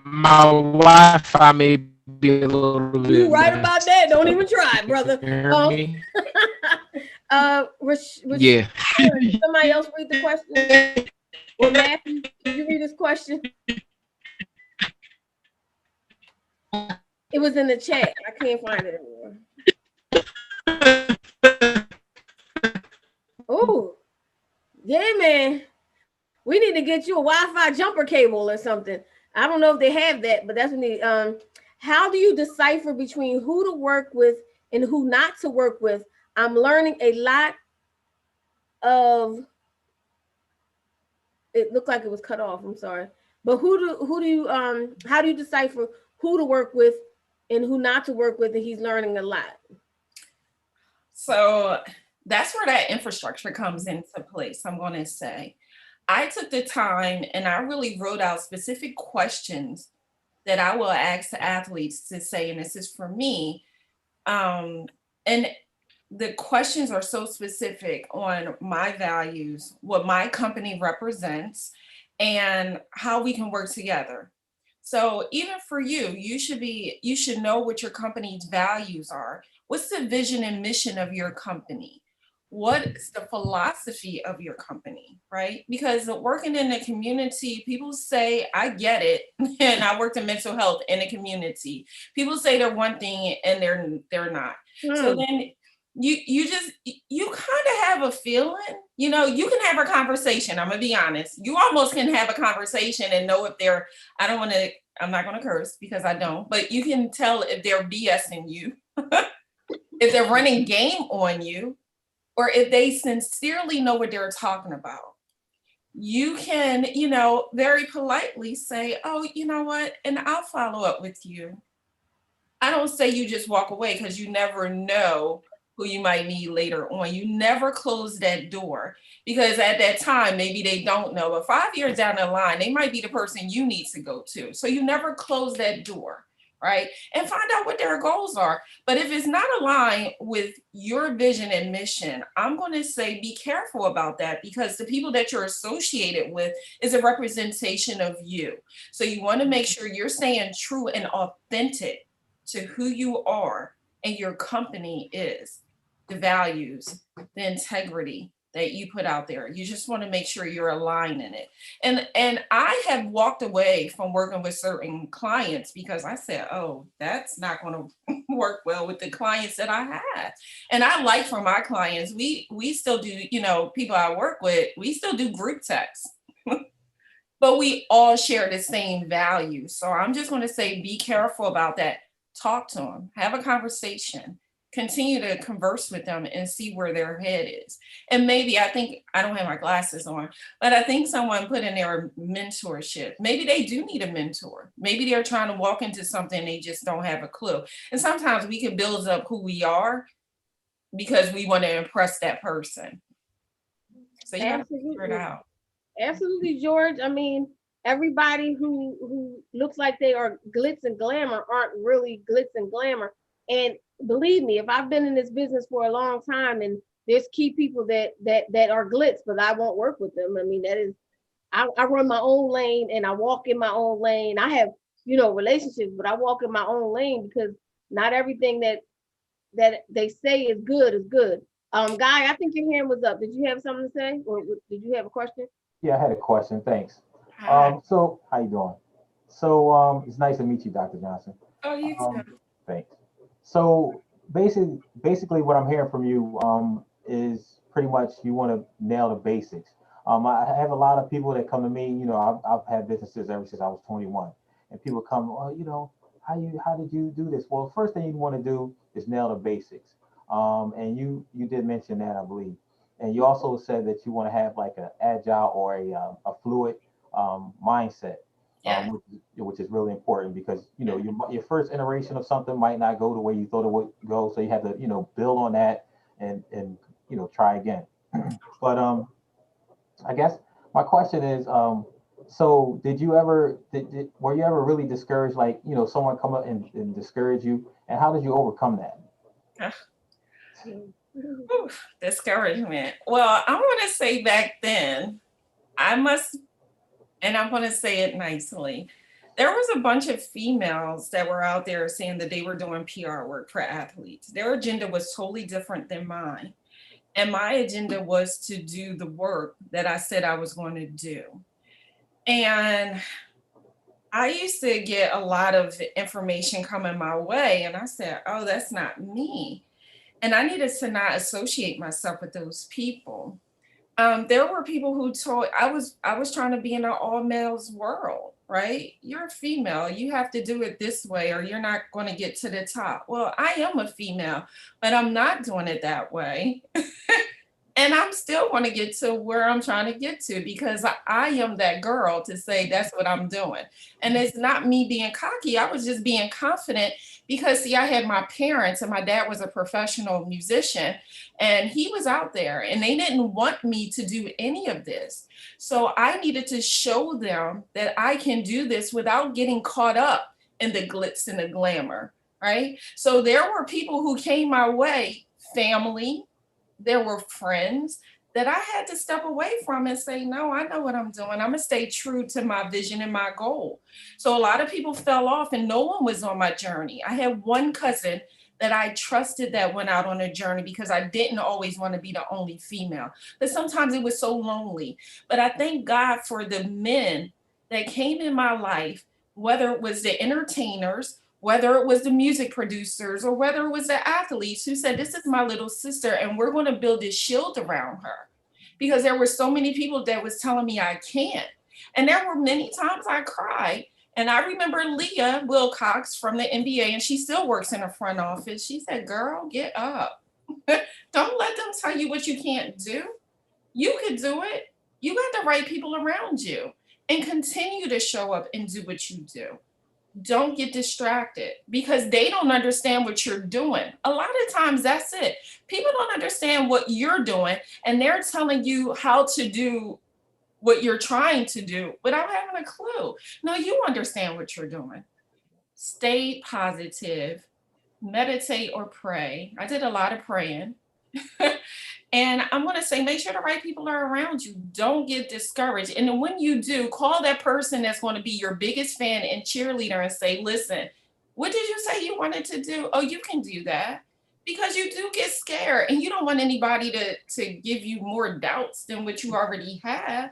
my Wi-Fi may be a little bit. You right about that. Don't even try, brother. Me? Yeah. Somebody else read the question? Or Matthew, did you read this question? It was in the chat. I can't find it anymore. Oh, yeah, man. We need to get you a Wi-Fi jumper cable or something. I don't know if they have that, but that's what we need. How do you decipher between who to work with and who not to work with? I'm learning a lot of. It looked like it was cut off. I'm sorry, but how do you decipher who to work with and who not to work with? And he's learning a lot. So that's where that infrastructure comes into place. I'm going to say, I took the time and I really wrote out specific questions that I will ask the athletes to say, and this is for me. And the questions are so specific on my values, what my company represents, and how we can work together. So even for you, you should know what your company's values are. What's the vision and mission of your company? What's the philosophy of your company, right? Because working in the community, people say, I get it. And I worked in mental health in the community. People say they're one thing and they're not. So then you kind of have a feeling, you can have a conversation. I'm gonna be honest. You almost can have a conversation and know if I'm not gonna curse because I don't, but you can tell if they're BSing you, if they're running game on you, or if they sincerely know what they're talking about. You can, very politely say, oh, you know what? And I'll follow up with you. I don't say you just walk away because you never know who you might need later on. You never close that door because at that time, maybe they don't know, but 5 years down the line, they might be the person you need to go to. So you never close that door, right? And find out what their goals are. But if it's not aligned with your vision and mission, I'm going to say be careful about that because the people that you're associated with is a representation of you. So you want to make sure you're staying true and authentic to who you are and your company is, the values, the integrity, that you put out there. You just want to make sure you're aligned in it. And I have walked away from working with certain clients because I said, oh, that's not going to work well with the clients that I have. And I like for my clients, we still do, you know, people I work with, we still do group text. But we all share the same value. So I'm just going to say, be careful about that. Talk to them, have a conversation, continue to converse with them and see where their head is. And maybe, I think, I don't have my glasses on, but I think someone put in their mentorship. Maybe they do need a mentor. Maybe they're trying to walk into something they just don't have a clue. And sometimes we can build up who we are because we want to impress that person. So you have to figure it out. Absolutely, George. I mean, everybody who looks like they are glitz and glamour aren't really glitz and glamour. And believe me, if I've been in this business for a long time and there's key people that are glitz, but I won't work with them. I mean, that is, I run my own lane and I walk in my own lane. I have, you know, relationships, but I walk in my own lane because not everything that they say is good. Guy, I think your hand was up. Did you have something to say, or did you have a question? Yeah, I had a question. Thanks. Hi. So how you doing? So it's nice to meet you, Dr. Johnson. Oh, you too. Thanks. So basically what I'm hearing from you is pretty much you want to nail the basics. I have a lot of people that come to me, you know, I've had businesses ever since I was 21, and people come, oh, you know, how did you do this? Well, the first thing you want to do is nail the basics. And you did mention that, I believe. And you also said that you want to have like an agile or a fluid mindset, Yeah. which is really important because, you know, your first iteration of something might not go the way you thought it would go. So you have to, you know, build on that and you know, try again. But I guess my question is, so were you ever really discouraged? Like, you know, someone come up and discourage you, and how did you overcome that? Oof, discouragement. Well, I want to say back then, and I'm going to say it nicely. There was a bunch of females that were out there saying that they were doing PR work for athletes. Their agenda was totally different than mine. And my agenda was to do the work that I said I was going to do. And I used to get a lot of information coming my way. And I said, oh, that's not me. And I needed to not associate myself with those people. There were people who told I was trying to be in an all males world, right? You're a female, you have to do it this way or you're not going to get to the top. Well, I am a female, but I'm not doing it that way. And I'm still want to get to where I'm trying to get to because I am that girl to say that's what I'm doing. And it's not me being cocky. I was just being confident because, see, I had my parents and my dad was a professional musician and he was out there and they didn't want me to do any of this. So I needed to show them that I can do this without getting caught up in the glitz and the glamour, right? So there were people who came my way, family, there were friends that I had to step away from and say, no, I know what I'm doing. I'm gonna stay true to my vision and my goal. So a lot of people fell off and no one was on my journey. I had one cousin that I trusted that went out on a journey because I didn't always want to be the only female, but sometimes it was so lonely. But I thank God for the men that came in my life, whether it was the entertainers, whether it was the music producers or whether it was the athletes who said, this is my little sister and we're going to build this shield around her. Because there were so many people that was telling me I can't. And there were many times I cried. And I remember Leah Wilcox from the NBA, and she still works in the front office. She said, girl, get up. Don't let them tell you what you can't do. You could do it. You got the right people around you and continue to show up and do what you do. Don't get distracted because they don't understand what you're doing. A lot of times that's it. People don't understand what you're doing and they're telling you how to do what you're trying to do without having a clue. No, you understand what you're doing. Stay positive, meditate or pray. I did a lot of praying. And I'm going to say, make sure the right people are around you. Don't get discouraged. And then when you do, call that person that's going to be your biggest fan and cheerleader and say, listen, what did you say you wanted to do? Oh, you can do that. because you do get scared and you don't want anybody to give you more doubts than what you already have.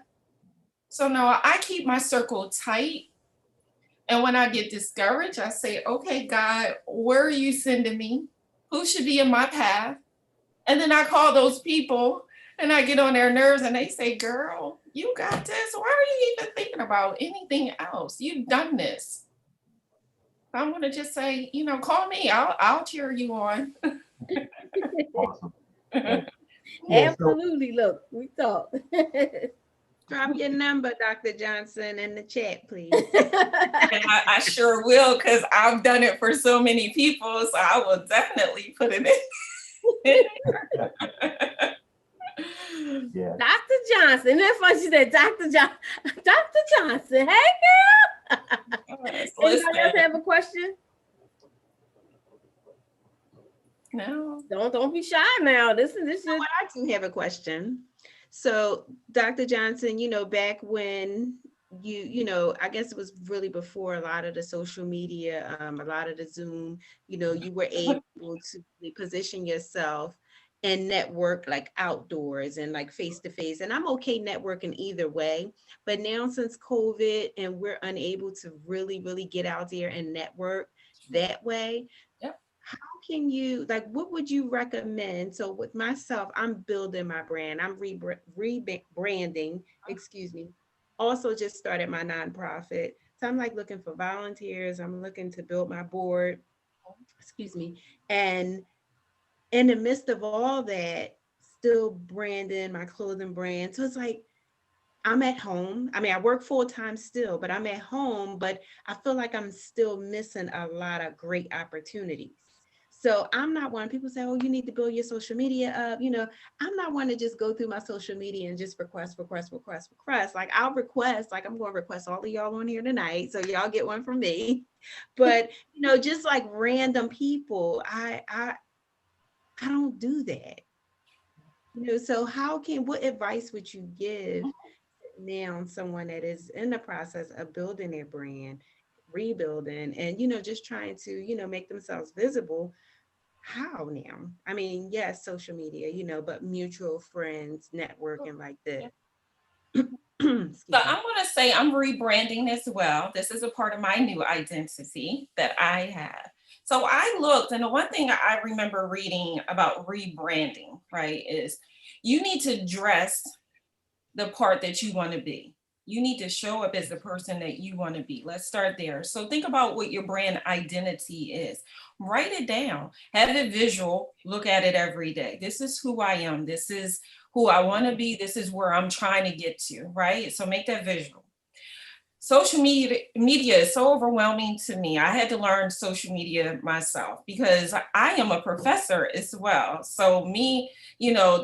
So no, I keep my circle tight. And when I get discouraged, I say, okay, God, where are you sending me? Who should be in my path? And then I call those people and I get on their nerves and they say, girl, you got this. Why are you even thinking about anything else? You've done this. I'm gonna just say, call me. I'll cheer you on. Awesome. Yeah. Yeah, so Absolutely. Look, we talk. Drop your number, Dr. Johnson, in the chat, please. And I sure will, because I've done it for so many people. So I will definitely put it in. yeah. Dr. Johnson. That's why she said Dr. Johnson. Hey, girl. Anybody else have a question? No. Don't be shy now. This is I do have a question. So, Dr. Johnson, back when I guess it was really before a lot of the social media, a lot of the Zoom, you were able to really position yourself and network like outdoors and like face to face. And I'm okay networking either way. But now since COVID and we're unable to really, really get out there and network that way, how can you, like, what would you recommend? So with myself, I'm building my brand. I'm rebranding, excuse me. Also just started my nonprofit. So I'm like looking for volunteers. I'm looking to build my board, excuse me. And in the midst of all that, still branding my clothing brand. So it's like, I'm at home. I mean, I work full time still, but I'm at home, but I feel like I'm still missing a lot of great opportunities. So I'm not one, people say, oh, you need to build your social media up. I'm not one to just go through my social media and just request. Like I'll request, like I'm going to request all of y'all on here tonight. So y'all get one from me. But, just like random people, I don't do that. So what advice would you give now someone that is in the process of building their brand, rebuilding, and just trying to make themselves visible? How now? I mean, yes, social media, but mutual friends, networking like that. So I'm going to say I'm rebranding as well. This is a part of my new identity that I have. So I looked, and the one thing I remember reading about rebranding, right, is you need to dress the part that you want to be. You need to show up as the person that you want to be. Let's start there. So think about what your brand identity is. Write it down. Have it visual. Look at it every day. This is who I am. This is who I want to be. This is where I'm trying to get to, right? So make that visual. Social media is so overwhelming to me. I had to learn social media myself because I am a professor as well. So me,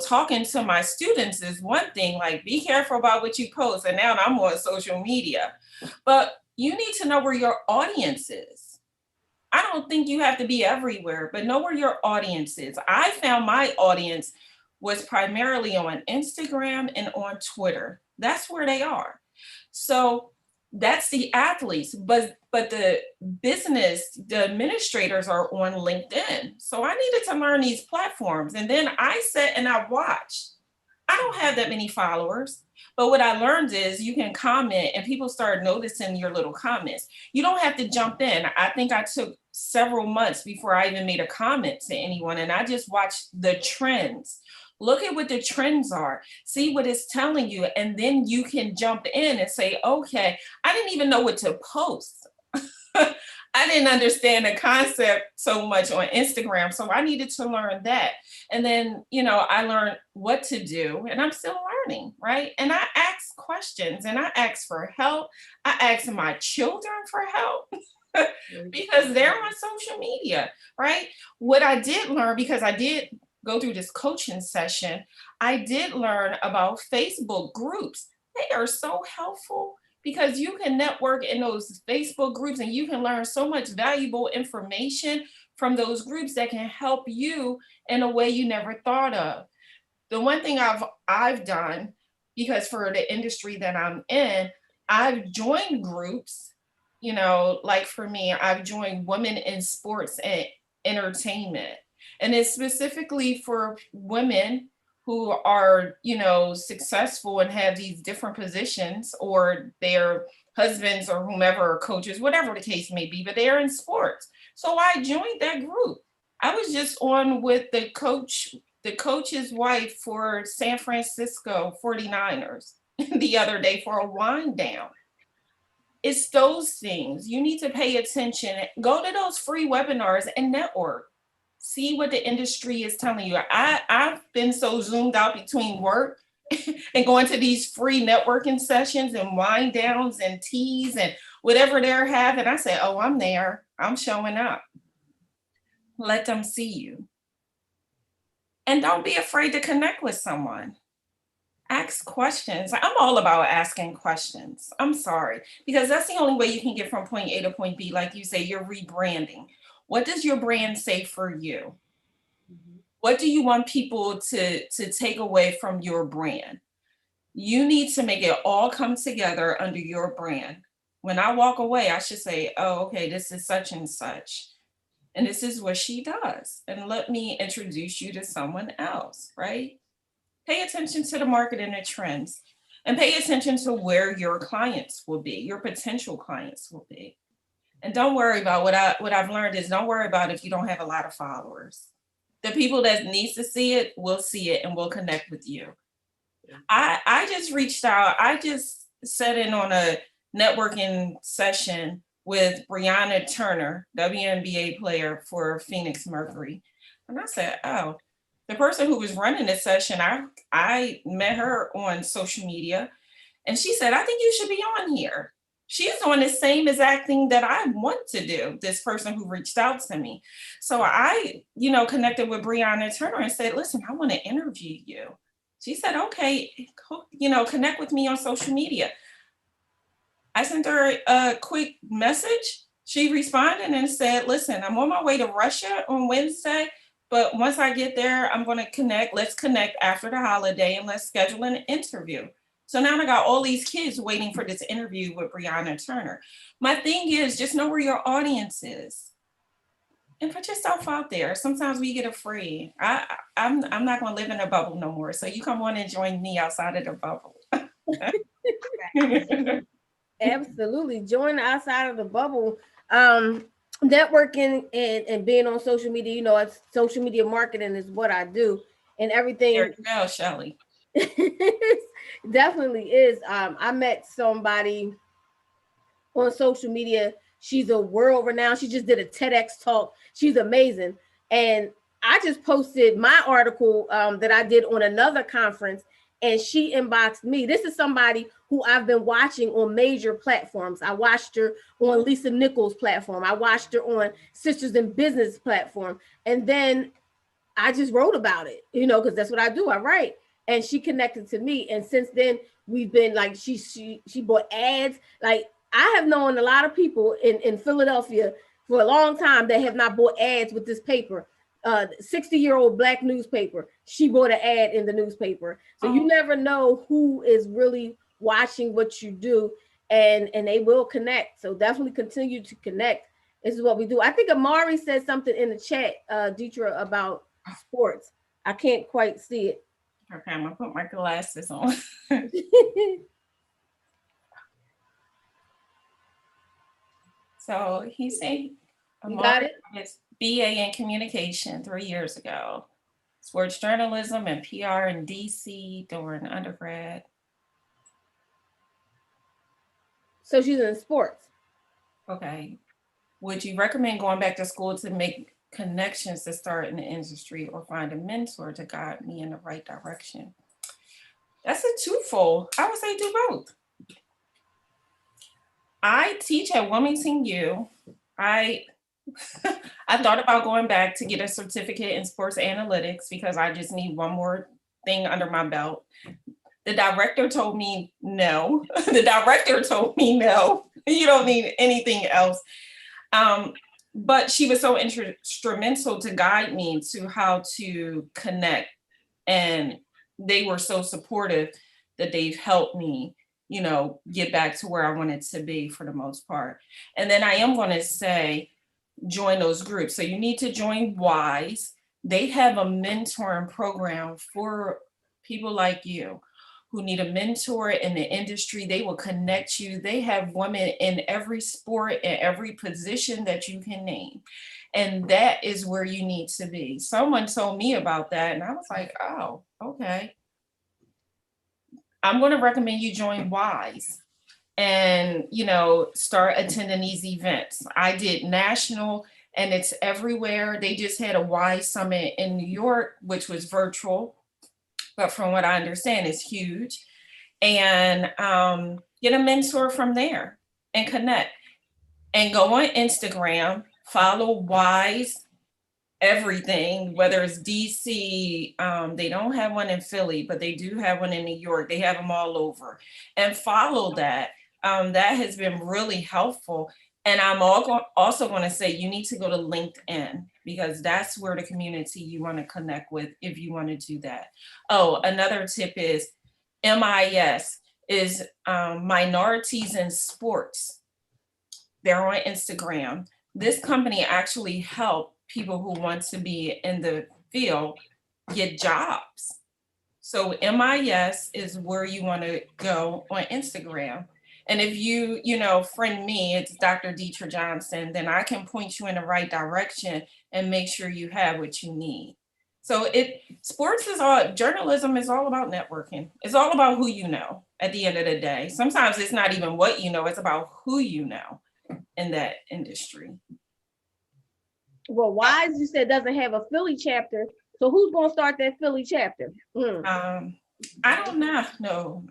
talking to my students is one thing, like be careful about what you post. And now I'm on social media, but you need to know where your audience is. I don't think you have to be everywhere, but know where your audience is. I found my audience was primarily on Instagram and on Twitter. That's where they are. So that's the athletes, but the business, the administrators are on LinkedIn. So I needed to learn these platforms. And then I sat and I watched. I don't have that many followers, but what I learned is you can comment and people start noticing your little comments. You don't have to jump in. I think I took several months before I even made a comment to anyone, and I just watched the trends. Look at what the trends are, see what it's telling you, and then you can jump in and say, okay, I didn't even know what to post. I didn't understand the concept so much on Instagram, so I needed to learn that. And then, I learned what to do, and I'm still learning, right? And I ask questions, and I ask for help. I ask my children for help because they're on social media, right? What I did learn, because I did go through this coaching session, I did learn about Facebook groups. They are so helpful because you can network in those Facebook groups and you can learn so much valuable information from those groups that can help you in a way you never thought of. The one thing I've done, because for the industry that I'm in, I've joined groups, like for me, I've joined Women in Sports and Entertainment. And it's specifically for women who are, you know, successful and have these different positions, or their husbands or whomever, or coaches, whatever the case may be, but they're in sports. So I joined that group. I was just on with the coach's wife for San Francisco 49ers the other day for a wind down. It's those things. You need to pay attention. Go to those free webinars and network. See what the industry is telling you. I've been so zoomed out between work and going to these free networking sessions and wind downs and teas and whatever they're having. I say, oh, I'm there. I'm showing up. Let them see you. And don't be afraid to connect with someone. Ask questions. I'm all about asking questions. I'm sorry, because that's the only way you can get from point A to point B. Like you say, you're rebranding. What does your brand say for you? What do you want people to take away from your brand? You need to make it all come together under your brand. When I walk away, I should say, oh, okay, this is such and such. And this is what she does. And let me introduce you to someone else, right? Pay attention to the market and the trends, and pay attention to where your clients will be, your potential clients will be. And don't worry about what I've learned is, don't worry about if you don't have a lot of followers. The people that needs to see it will see it and will connect with you. I just reached out. I just sat in on a networking session with Brianna Turner, WNBA player for Phoenix Mercury. And I said, oh, the person who was running this session, I met her on social media, and she said, I think you should be on here. She's doing the same exact thing that I want to do, this person who reached out to me. So I, connected with Brianna Turner and said, listen, I want to interview you. She said, okay, connect with me on social media. I sent her a quick message. She responded and said, listen, I'm on my way to Russia on Wednesday. But once I get there, I'm going to connect. Let's connect after the holiday and let's schedule an interview. So now I got all these kids waiting for this interview with Brianna Turner. My thing is, just know where your audience is and put yourself out there. Sometimes we get afraid. I'm not going to live in a bubble no more. So you come on and join me outside of the bubble. Absolutely. Join outside of the bubble. Networking and being on social media, it's social media marketing is what I do, and everything. There you go, Shelly. Definitely is. I met somebody on social media. She's a world renowned. She just did a TEDx talk. She's amazing. And I just posted my article that I did on another conference, and she inboxed me. This is somebody who I've been watching on major platforms. I watched her on Lisa Nichols' platform. I watched her on Sisters in Business platform. And then I just wrote about it, because that's what I do. I write. And she connected to me. And since then, we've been like, she bought ads. Like, I have known a lot of people in Philadelphia for a long time that have not bought ads with this paper. 60-year-old Black newspaper. She bought an ad in the newspaper. So you never know who is really watching what you do, and they will connect. So definitely continue to connect. This is what we do. I think Amari said something in the chat, Detra, about sports. I can't quite see it. Okay, I'm gonna put my glasses on. So he said, You got it? His BA in communication 3 years ago. Sports journalism and PR in DC during undergrad. So she's in sports. Okay. Would you recommend going back to school to make connections to start in the industry, or find a mentor to guide me in the right direction? That's a twofold. I would say do both. I teach at Wilmington U. I thought about going back to get a certificate in sports analytics because I just need one more thing under my belt. The director told me no. The director told me no. You don't need anything else. But she was so instrumental to guide me to how to connect. And they were so supportive that they've helped me, get back to where I wanted to be for the most part. And then I am going to say, join those groups. So you need to join WISE. They have a mentoring program for people like you who need a mentor in the industry. They will connect you. They have women in every sport and every position that you can name. And that is where you need to be. Someone told me about that and I was like, oh, okay. I'm going to recommend you join WISE and, start attending these events. I did national and it's everywhere. They just had a WISE summit in New York, which was virtual, but from what I understand, it's huge. And get a mentor from there and connect. And go on Instagram, follow WISE everything, whether it's DC, they don't have one in Philly, but they do have one in New York. They have them all over. And follow that. That has been really helpful. And I'm also going to say you need to go to LinkedIn because that's where the community you want to connect with if you want to do that. Oh, another tip is MIS is Minorities in Sports. They're on Instagram. This company actually helped people who want to be in the field get jobs. So MIS is where you want to go on Instagram. And if you friend me, it's Dr. Detra Johnson, then I can point you in the right direction and make sure you have what you need. So journalism is all about networking. It's all about who you know at the end of the day. Sometimes it's not even what you know, it's about who you know in that industry. Well, WISE, you said, doesn't have a Philly chapter. So who's going to start that Philly chapter? I don't know. No.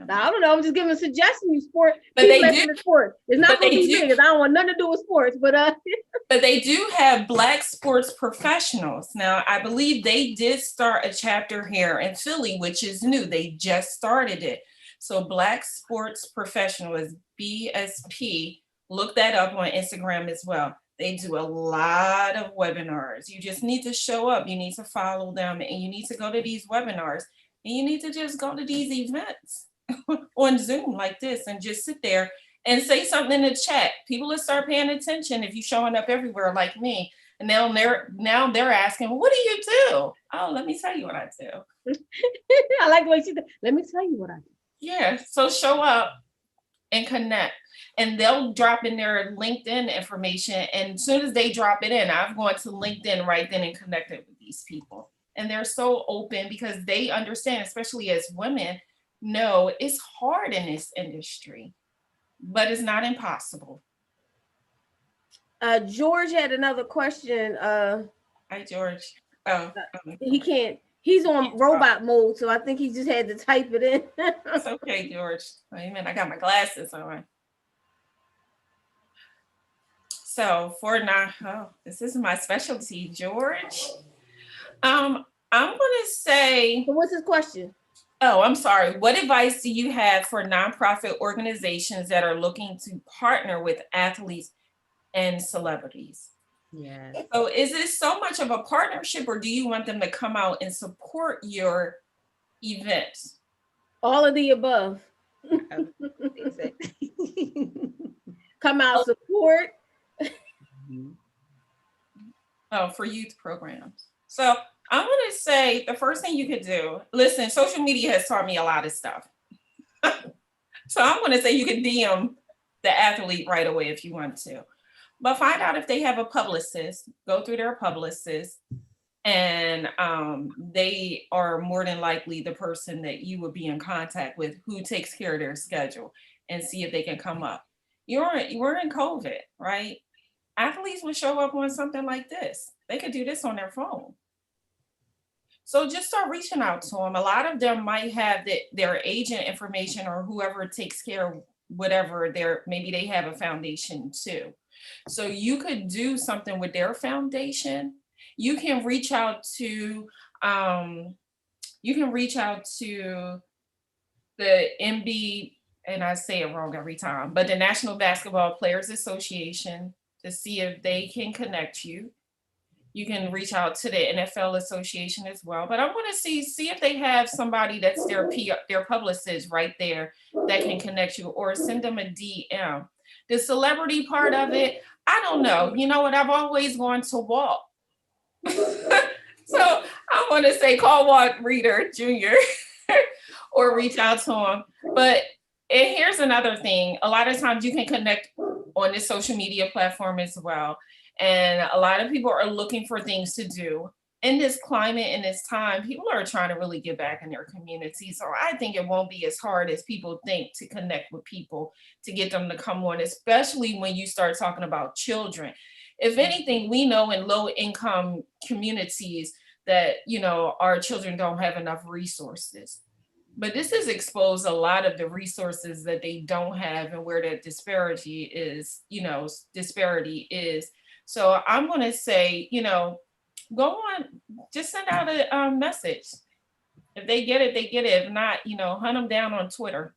I don't know. I'm just giving a suggestion. You sport, but they do. Sports. It's not going to be big because I don't want nothing to do with sports. But but they do have Black sports professionals. Now, I believe they did start a chapter here in Philly, which is new. They just started it. So Black sports professional is BSP. Look that up on Instagram as well. They do a lot of webinars. You just need to show up. You need to follow them and you need to go to these webinars and you need to just go to these events on Zoom like this and just sit there and say something in the chat. People will start paying attention if you're showing up everywhere like me. And now they're asking, well, what do you do? Oh, let me tell you what I do. I like the way she said, let me tell you what I do. Yeah, so show up and connect. And they'll drop in their LinkedIn information. And as soon as they drop it in, I've gone to LinkedIn right then and connected with these people. And they're so open because they understand, especially as women, no, it's hard in this industry, but it's not impossible. George had another question. Hi, George. Oh, he can't. He's on robot mode, so I think he just had to type it in. It's okay, George. Wait a minute, I got my glasses on. So this is my specialty, George. I'm going to say. So what's his question? Oh, I'm sorry. What advice do you have for nonprofit organizations that are looking to partner with athletes and celebrities? Yeah. So is it so much of a partnership or do you want them to come out and support your events? All of the above. Come out, support. Oh, for youth programs. So I'm going to say the first thing you could do, listen, social media has taught me a lot of stuff. So I'm going to say you can DM the athlete right away if you want to. But find out if they have a publicist, go through their publicist, and they are more than likely the person that you would be in contact with who takes care of their schedule and see if they can come up. We're in COVID, right? Athletes would show up on something like this. They could do this on their phone. So just start reaching out to them. A lot of them might have their agent information or whoever takes care of whatever maybe they have a foundation too. So you could do something with their foundation. You can reach out to the NB, and I say it wrong every time, but the National Basketball Players Association to see if they can connect you. You can reach out to the NFL Association as well. But I'm going to see if they have somebody that's their publicist right there that can connect you, or send them a DM. The celebrity part of it, I don't know. You know what? I've always gone to walk. So I want to say call Walt Reader Jr. or reach out to him. But and here's another thing. A lot of times you can connect on this social media platform as well. And a lot of people are looking for things to do. In this climate, in this time, people are trying to really get back in their community. So I think it won't be as hard as people think to connect with people, to get them to come on, especially when you start talking about children. If anything, we know in low income communities that, you know, our children don't have enough resources. But this has exposed a lot of the resources that they don't have and where that disparity is, you know, disparity is. So I'm going to say, you know, go on, just send out a message. If they get it, they get it. If not, you know, hunt them down on Twitter,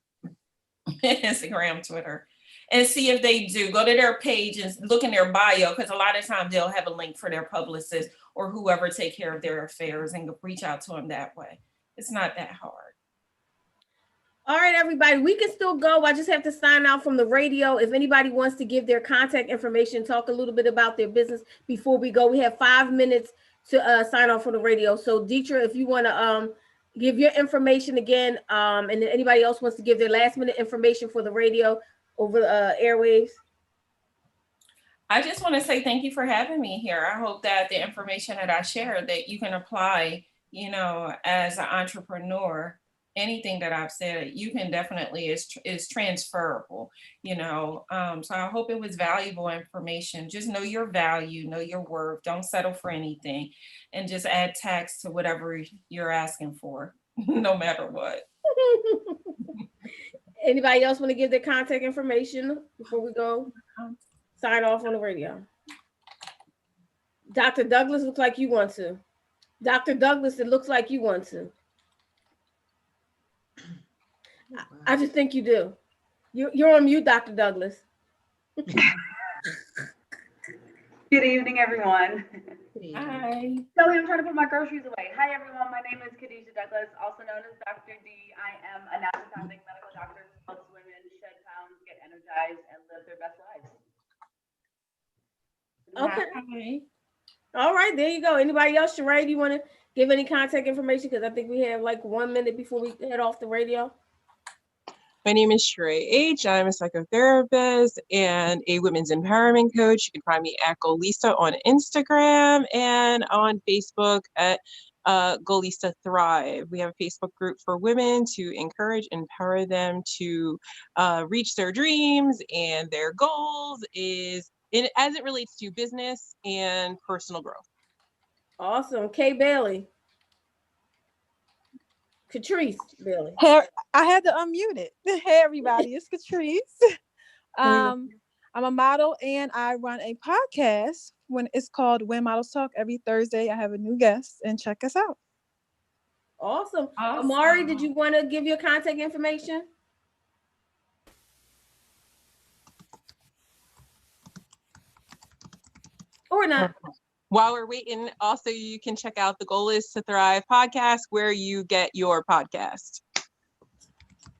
Instagram, Twitter, and see if they do. Go to their page and look in their bio, because a lot of times they'll have a link for their publicist or whoever take care of their affairs, and reach out to them that way. It's not that hard. All right, everybody, we can still go. I just have to sign out from the radio. If anybody wants to give their contact information, talk a little bit about their business before we go. We have 5 minutes to sign off from the radio. So Detra, if you want to give your information again, and then anybody else wants to give their last minute information for the radio over the airwaves. I just want to say thank you for having me here. I hope that the information that I shared, that you can apply, you know, as an entrepreneur. Anything that I've said, you can definitely is transferable, you know. So I hope it was valuable information. Just know your value, know your worth. Don't settle for anything, and just add tax to whatever you're asking for, no matter what. Anybody else want to give their contact information before we go sign off on the radio? Dr. Douglas, looks like you want to. Dr. Douglas, it looks like you want to. I just think you do. You're on mute, Dr. Douglas. Good evening, everyone. Hi. Kelly, I'm trying to put my groceries away. Hi, everyone. My name is Khadijah Douglas, also known as Dr. D. I am a naturopathic medical doctor who helps women shed pounds, get energized, and live their best lives. Okay. Hi. All right, there you go. Anybody else? Sheree, do you want to give any contact information? Because I think we have like 1 minute before we head off the radio. My name is Sheree H. I'm a psychotherapist and a women's empowerment coach. You can find me at Golista on Instagram and on Facebook at Golista Thrive. We have a Facebook group for women to encourage and empower them to reach their dreams and their goals as it relates to business and personal growth. Awesome. Kay Bailey. Catrice Bailey. Hey, I had to unmute it. Hey, everybody, it's Catrice. I'm a model and I run a podcast when it's called When Models Talk. Every Thursday, I have a new guest, and check us out. Awesome. Amari, did you want to give your contact information? Or not? While we're waiting, also you can check out the Goal is to Thrive podcast where you get your podcast.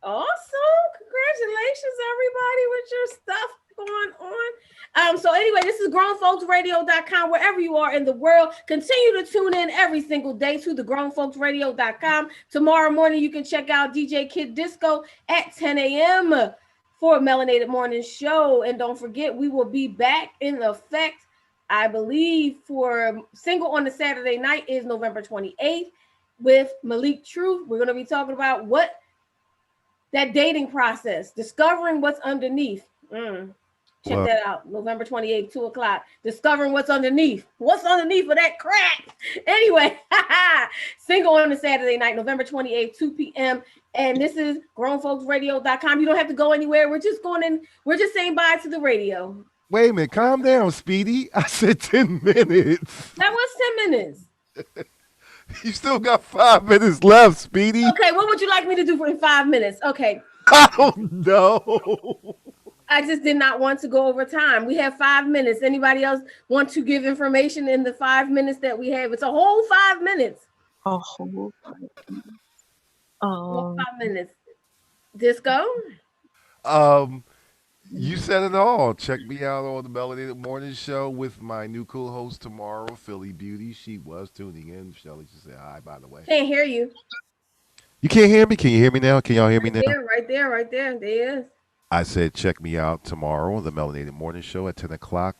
Awesome. Congratulations, everybody, with your stuff going on. So anyway, this is grownfolksradio.com. Wherever you are in the world, continue to tune in every single day to the grownfolksradio.com. Tomorrow morning, you can check out DJ Kid Disco at 10 a.m. for a Melanated Morning Show. And don't forget, we will be back in effect, I believe, for Single on the Saturday Night is November 28th with Malik Truth. We're going to be talking about that dating process, discovering what's underneath. Check that out. November 28th, 2:00. Discovering what's underneath. What's underneath of that crack? Anyway, Single on the Saturday Night, November 28th, 2 p.m. And this is grownfolksradio.com. You don't have to go anywhere. We're just saying bye to the radio. Wait a minute, calm down, Speedy. I said 10 minutes. That was 10 minutes. You still got 5 minutes left, Speedy. Okay, what would you like me to do in 5 minutes? Okay. I don't know. I just did not want to go over time. We have 5 minutes. Anybody else want to give information in the 5 minutes that we have? It's a whole 5 minutes. A whole 5 minutes. Whole 5 minutes. Disco? You said it all. Check me out on the Melanated Morning Show with my new co-host tomorrow, Philly Beauty. She was tuning in. Shelly just said hi, by the way. Can't hear you. You can't hear me? Can you hear me now? Can y'all hear me Right now? there, right there, right there. There is. I said check me out tomorrow on the Melanated Morning Show at 10 o'clock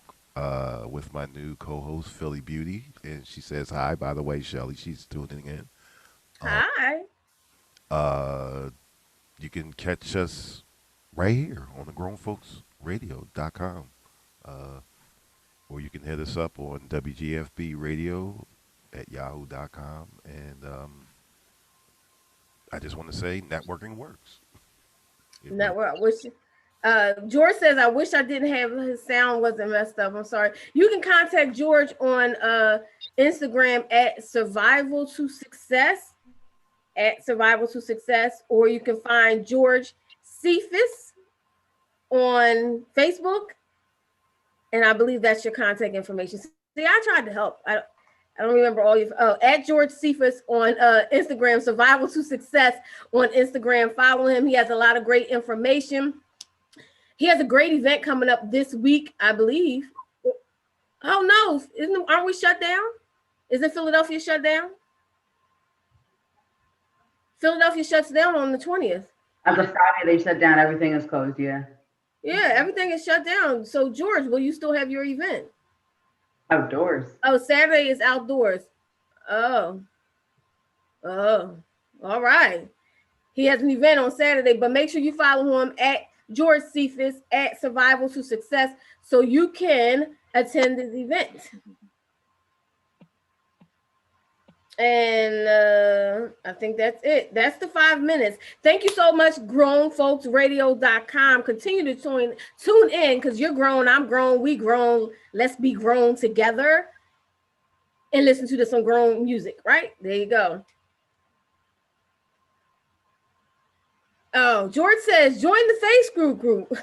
with my new co-host, Philly Beauty. And she says hi, by the way, Shelly. She's tuning in. Hi. Uh, you can catch us right here on the grownfolksradio.com. Or you can hit us up on WGFB radio at yahoo.com. And I just want to say networking works. Network. George says, I wish I didn't have his sound wasn't messed up. I'm sorry. You can contact George on Instagram at Survival to Success, or you can find George Cephas on Facebook. And I believe that's your contact information. See, I tried to help. I don't remember all your at George Cephas on Instagram, Survival to Success on Instagram. Follow him. He has a lot of great information. He has a great event coming up this week, I believe. Oh no, aren't we shut down? Isn't Philadelphia shut down? Philadelphia shuts down on the 20th. As of Friday, they shut down. Everything is closed. Yeah. Yeah, everything is shut down. So George, will you still have your event? Outdoors. Oh, Saturday is outdoors. Oh, all right. He has an event on Saturday, but make sure you follow him at George Cephas at Survival to Success so you can attend this event. And I think that's it. That's the 5 minutes. Thank you so much, grownfolksradio.com. Continue to tune in because you're grown, I'm grown, we grown. Let's be grown together and listen to some grown music, right? There you go. Oh, George says, join the Facebook group.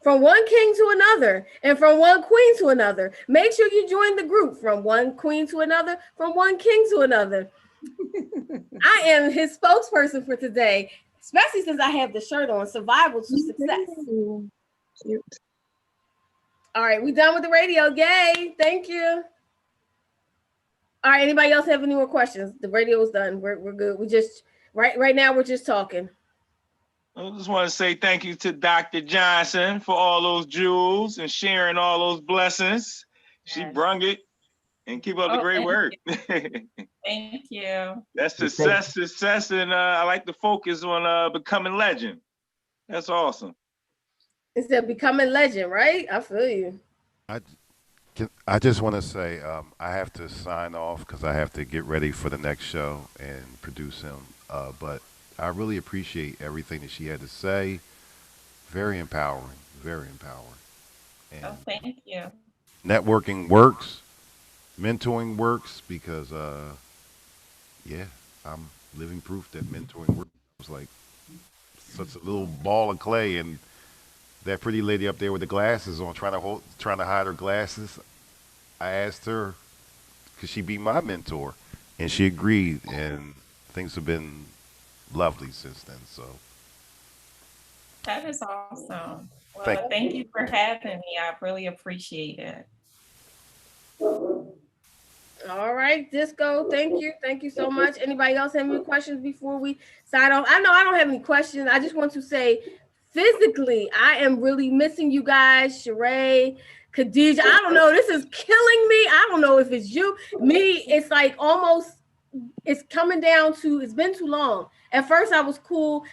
From one king to another, and from one queen to another. Make sure you join the group from one queen to another, from one king to another. I am his spokesperson for today, especially since I have the shirt on, Survival to Success. Cute. All right, we done with the radio. Yay, thank you. All right, anybody else have any more questions? The radio is done. We're good. We just, right now, we're just talking. I just want to say thank you to Dr. Johnson for all those jewels and sharing all those blessings. She brung it and keep up the great work. Thank you. That's success, and I like to focus on becoming legend. That's awesome. It's a becoming legend, right? I feel you. I just want to say I have to sign off because I have to get ready for the next show and produce him. But I really appreciate everything that she had to say. Very empowering, very empowering. And thank you. networking works, mentoring works because, I'm living proof that mentoring works. I was like such a little ball of clay, and that pretty lady up there with the glasses on, trying to hide her glasses. I asked her, could she be my mentor, and she agreed, and things have been lovely since then. So that is awesome. Well, thank you for having me. I really appreciate it. All right, Disco, thank you so much. Anybody else have any questions before we sign off? I know I don't have any questions. I just want to say, physically, I am really missing you guys. Sheree, Khadijah, I don't know, this is killing me. I don't know if it's you, me. It's like almost, it's coming down to, it's been too long. At first I was cool.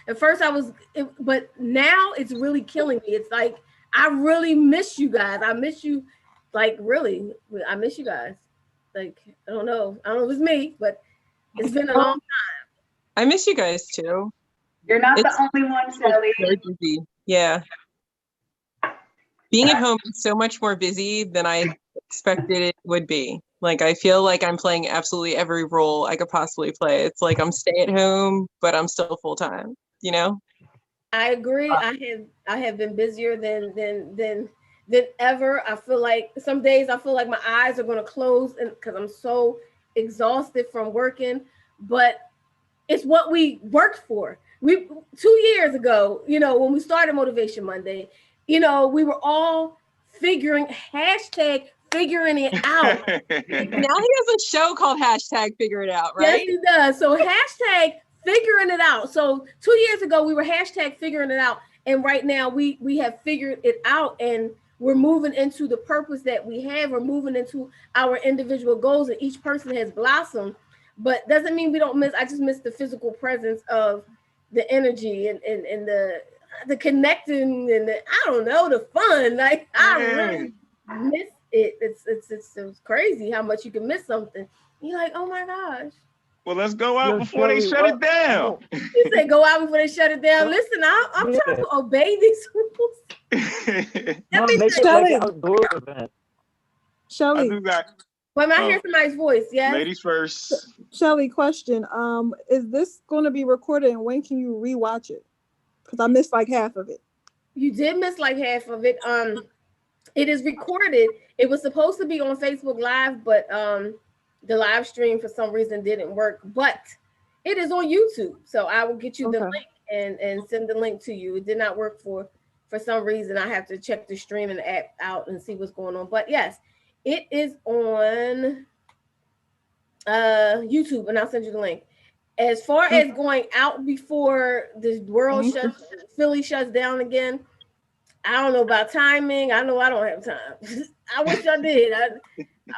But now it's really killing me. It's like, I really miss you guys. I miss you, like, really. I miss you guys. Like, I don't know if it's me, but it's been a long time. I miss you guys too. You're not the only one, Shelly. Yeah. Being at home is so much more busy than I expected it would be. Like, I feel like I'm playing absolutely every role I could possibly play. It's like I'm stay at home, but I'm still full time, you know? I agree. I have been busier than ever. I feel like some days I feel like my eyes are going to close because I'm so exhausted from working, but it's what we worked for. 2 years ago, when we started Motivation Monday, we were all figuring it out. Now he has a show called #Figure It Out, Yes, right? he does. So #figuring it out. So 2 years ago we were #figuring it out, and right now we have figured it out, and we're moving into the purpose that we have. We're moving into our individual goals, and each person has blossomed. But doesn't mean we don't miss. I just miss the physical presence of the energy and the connecting and the fun. Like I really miss it. It's crazy how much you can miss something. You're like, oh my gosh. Well, let's go out before they shut it down. You say go out before they shut it down. Listen, I'm trying to obey these rules. Shelly. I do got. When I hear somebody's voice, yes. Ladies first. Shelly, question. Is this going to be recorded, and when can you rewatch it? Because I missed like half of it. You did miss like half of it. It is recorded. It was supposed to be on Facebook Live, but the live stream for some reason didn't work. But it is on YouTube, so I will get you the link and send the link to you. It did not work for some reason. I have to check the streaming app out and see what's going on. But yes, it is on YouTube, and I'll send you the link. As far as going out before the world Philly shuts down again, I don't know about timing. I know I don't have time. I wish I did. I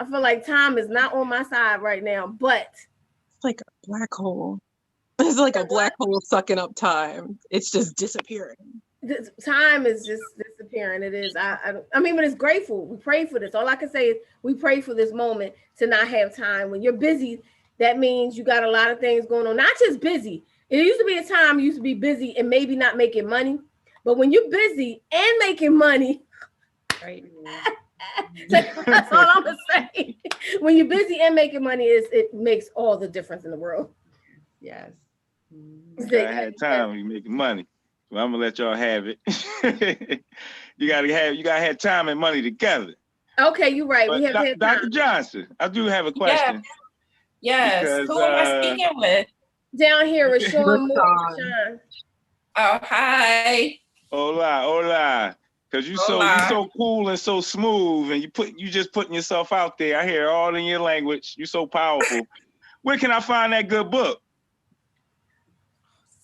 feel like time is not on my side right now, but it's like a black hole. It's like a black hole sucking up time. It's just disappearing. Time is just disappearing. It is. I mean, but it's grateful. We pray for this. All I can say is we pray for this moment to not have time. When you're busy, that means you got a lot of things going on. Not just busy. It used to be a time you used to be busy and maybe not making money. But when you're busy and making money, right? That's all I'm gonna say. When you're busy and making money, it makes all the difference in the world. Yes. I had time when you're making money. Well, I'm gonna let y'all have it. you gotta have time and money together. Okay, you're right. But we have to have Dr. Johnson, I do have a question. Yes. Because, who am I speaking with? Down here is Sean Moore. Oh, hi. Hola. Cause you so cool and so smooth, and you just putting yourself out there. I hear all in your language. You're so powerful. Where can I find that good book?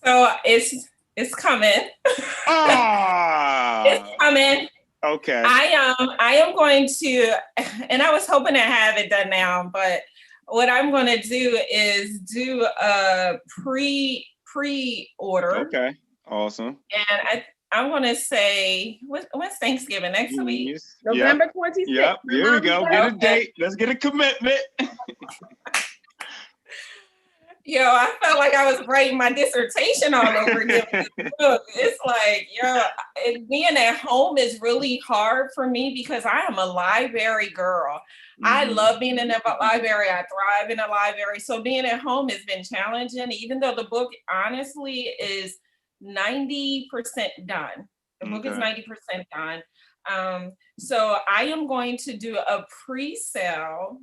So it's coming. It's coming. Okay. I am going to, and I was hoping to have it done now, but what I'm going to do is do a pre-order. Okay. Awesome. And I'm going to say, when's Thanksgiving? Next week? November 26th. Yep. Here we go. Get a date. Let's get a commitment. Yo, I felt like I was writing my dissertation all over again. It's like, being at home is really hard for me because I am a library girl. I love being in a library. I thrive in a library. So being at home has been challenging, even though the book honestly is 90% done. The book is 90% done. So I am going to do a pre-sale,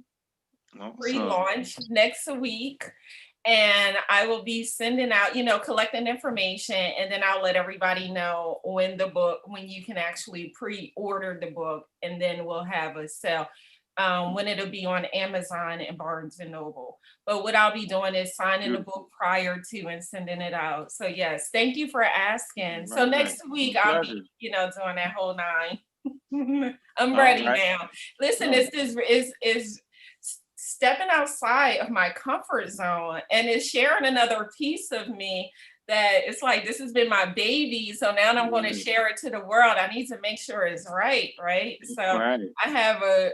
pre-launch next week. And I will be sending out, collecting information, and then I'll let everybody know when you can actually pre-order the book, and then we'll have a sale when it'll be on Amazon and Barnes and Noble. But what I'll be doing is signing the book prior to and sending it out. So yes, thank you for asking. So next week I'll be, doing that whole 9. I'm ready now. Listen, this is stepping outside of my comfort zone, and it's sharing another piece of me that it's like, this has been my baby. So now I'm going to share it to the world. I need to make sure it's right. So I have a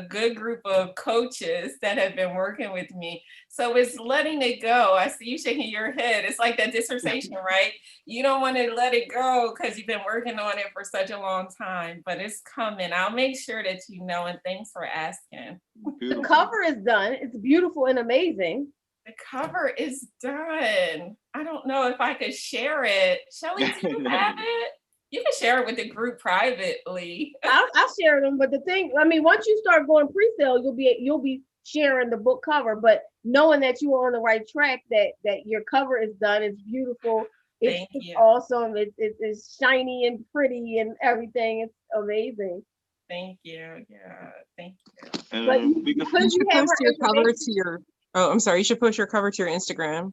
good group of coaches that have been working with me. So it's letting it go. I see you shaking your head. It's like that dissertation, right? You don't want to let it go because you've been working on it for such a long time, but it's coming. I'll make sure that you know, and thanks for asking. The cover is done. It's beautiful and amazing. The cover is done. I don't know if I could share it. Shelly, do you have it? You can share it with the group privately. I'll share them, but the thing, once you start going pre-sale, you'll be sharing the book cover. But knowing that you are on the right track, that your cover is done, it's beautiful. Thank It's you. awesome. It's shiny and pretty and everything. It's amazing. Thank you. Yeah, thank you. But And we can, because You you should have post her your cover information. to your. Oh, I'm sorry. You should post your cover to your Instagram.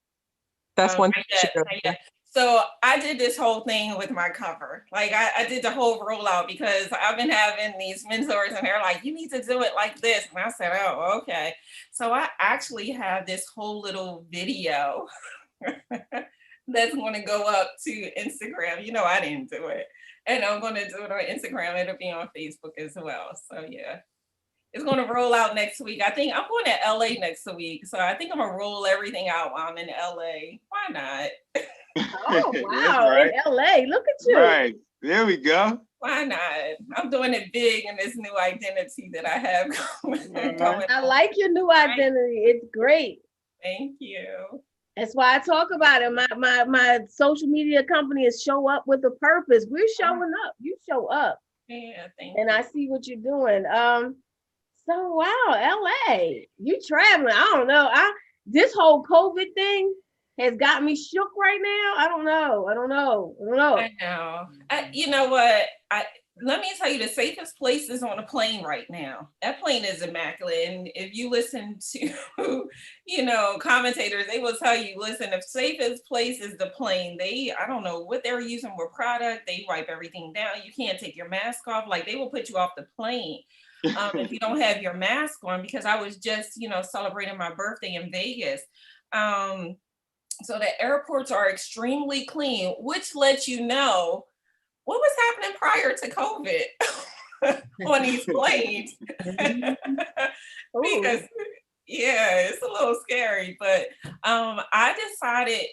That's one Not thing you should yet, go not for. yet. So I did this whole thing with my cover. Like I did the whole rollout because I've been having these mentors and they're like, you need to do it like this. And I said, oh, okay. So I actually have this whole little video that's going to go up to Instagram. You know, I didn't do it. And I'm going to do it on Instagram. It'll be on Facebook as well. So yeah. It's going to roll out next week. I think I'm going to LA next week. So I think I'm going to roll everything out while I'm in LA. Why not? Oh That's wow, right. in LA. Look at you. Right. There we go. Why not? I'm doing it big in this new identity that I have going I on. like your new identity. It's great. Thank you. That's why I talk about it. My social media company is show up with a purpose. We're showing up. You show up. Yeah, thank And you. I see what you're doing. So wow, LA. You traveling. I don't know. This whole COVID thing has got me shook right now. I don't know. I know. You know what? Let me tell you, the safest place is on a plane right now. That plane is immaculate. And if you listen to, commentators, they will tell you, listen, the safest place is the plane. I don't know what they're using with product. They wipe everything down. You can't take your mask off. Like they will put you off the plane if you don't have your mask on, because I was just, celebrating my birthday in Vegas. So the airports are extremely clean, which lets you know what was happening prior to COVID on these planes. Because it's a little scary, but I decided,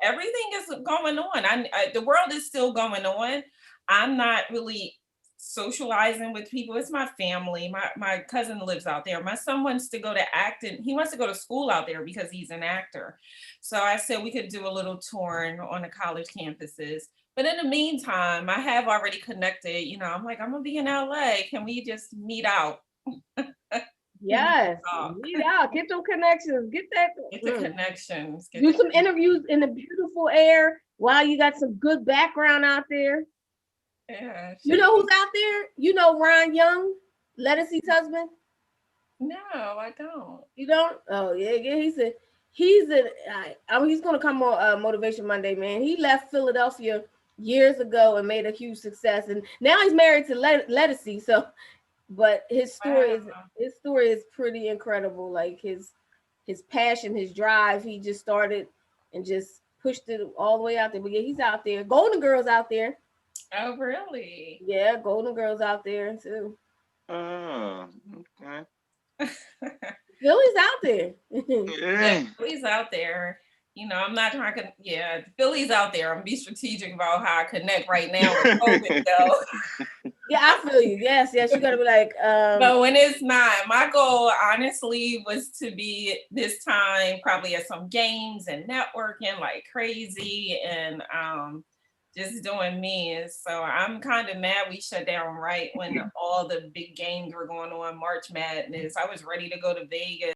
everything is going on. The world is still going on. I'm not really socializing with people. It's my family. My cousin lives out there. My son wants to go to acting. He wants to go to school out there because he's an actor. So I said we could do a little touring on the college campuses. But in the meantime, I have already connected. I'm like, I'm gonna be in LA. Can we just meet out? Yes, meet out. Get them connections. Get the connections. Do some interviews in the beautiful air while you got some good background out there. Yeah. You know who's out there? You know Ron Young, Lettucey's husband? No, I don't. You don't? Oh yeah. He's gonna come on Motivation Monday, man. He left Philadelphia years ago and made a huge success, and now he's married to Lettucey. So, but his story is pretty incredible. Like his passion, his drive. He just started and just pushed it all the way out there. But yeah, he's out there. Golden Girls out there. Oh, really? Yeah, Golden Girls out there too. Oh, okay. Philly's out there. Yeah, Philly's out there. I'm not trying to, Philly's out there. I'm be strategic about how I connect right now with COVID though. Yeah, I feel you. Yes, you gotta be like, but when it's not, my goal honestly was to be this time probably at some games and networking like crazy and just doing me. So I'm kind of mad we shut down right when all the big games were going on, March Madness. I was ready to go to Vegas.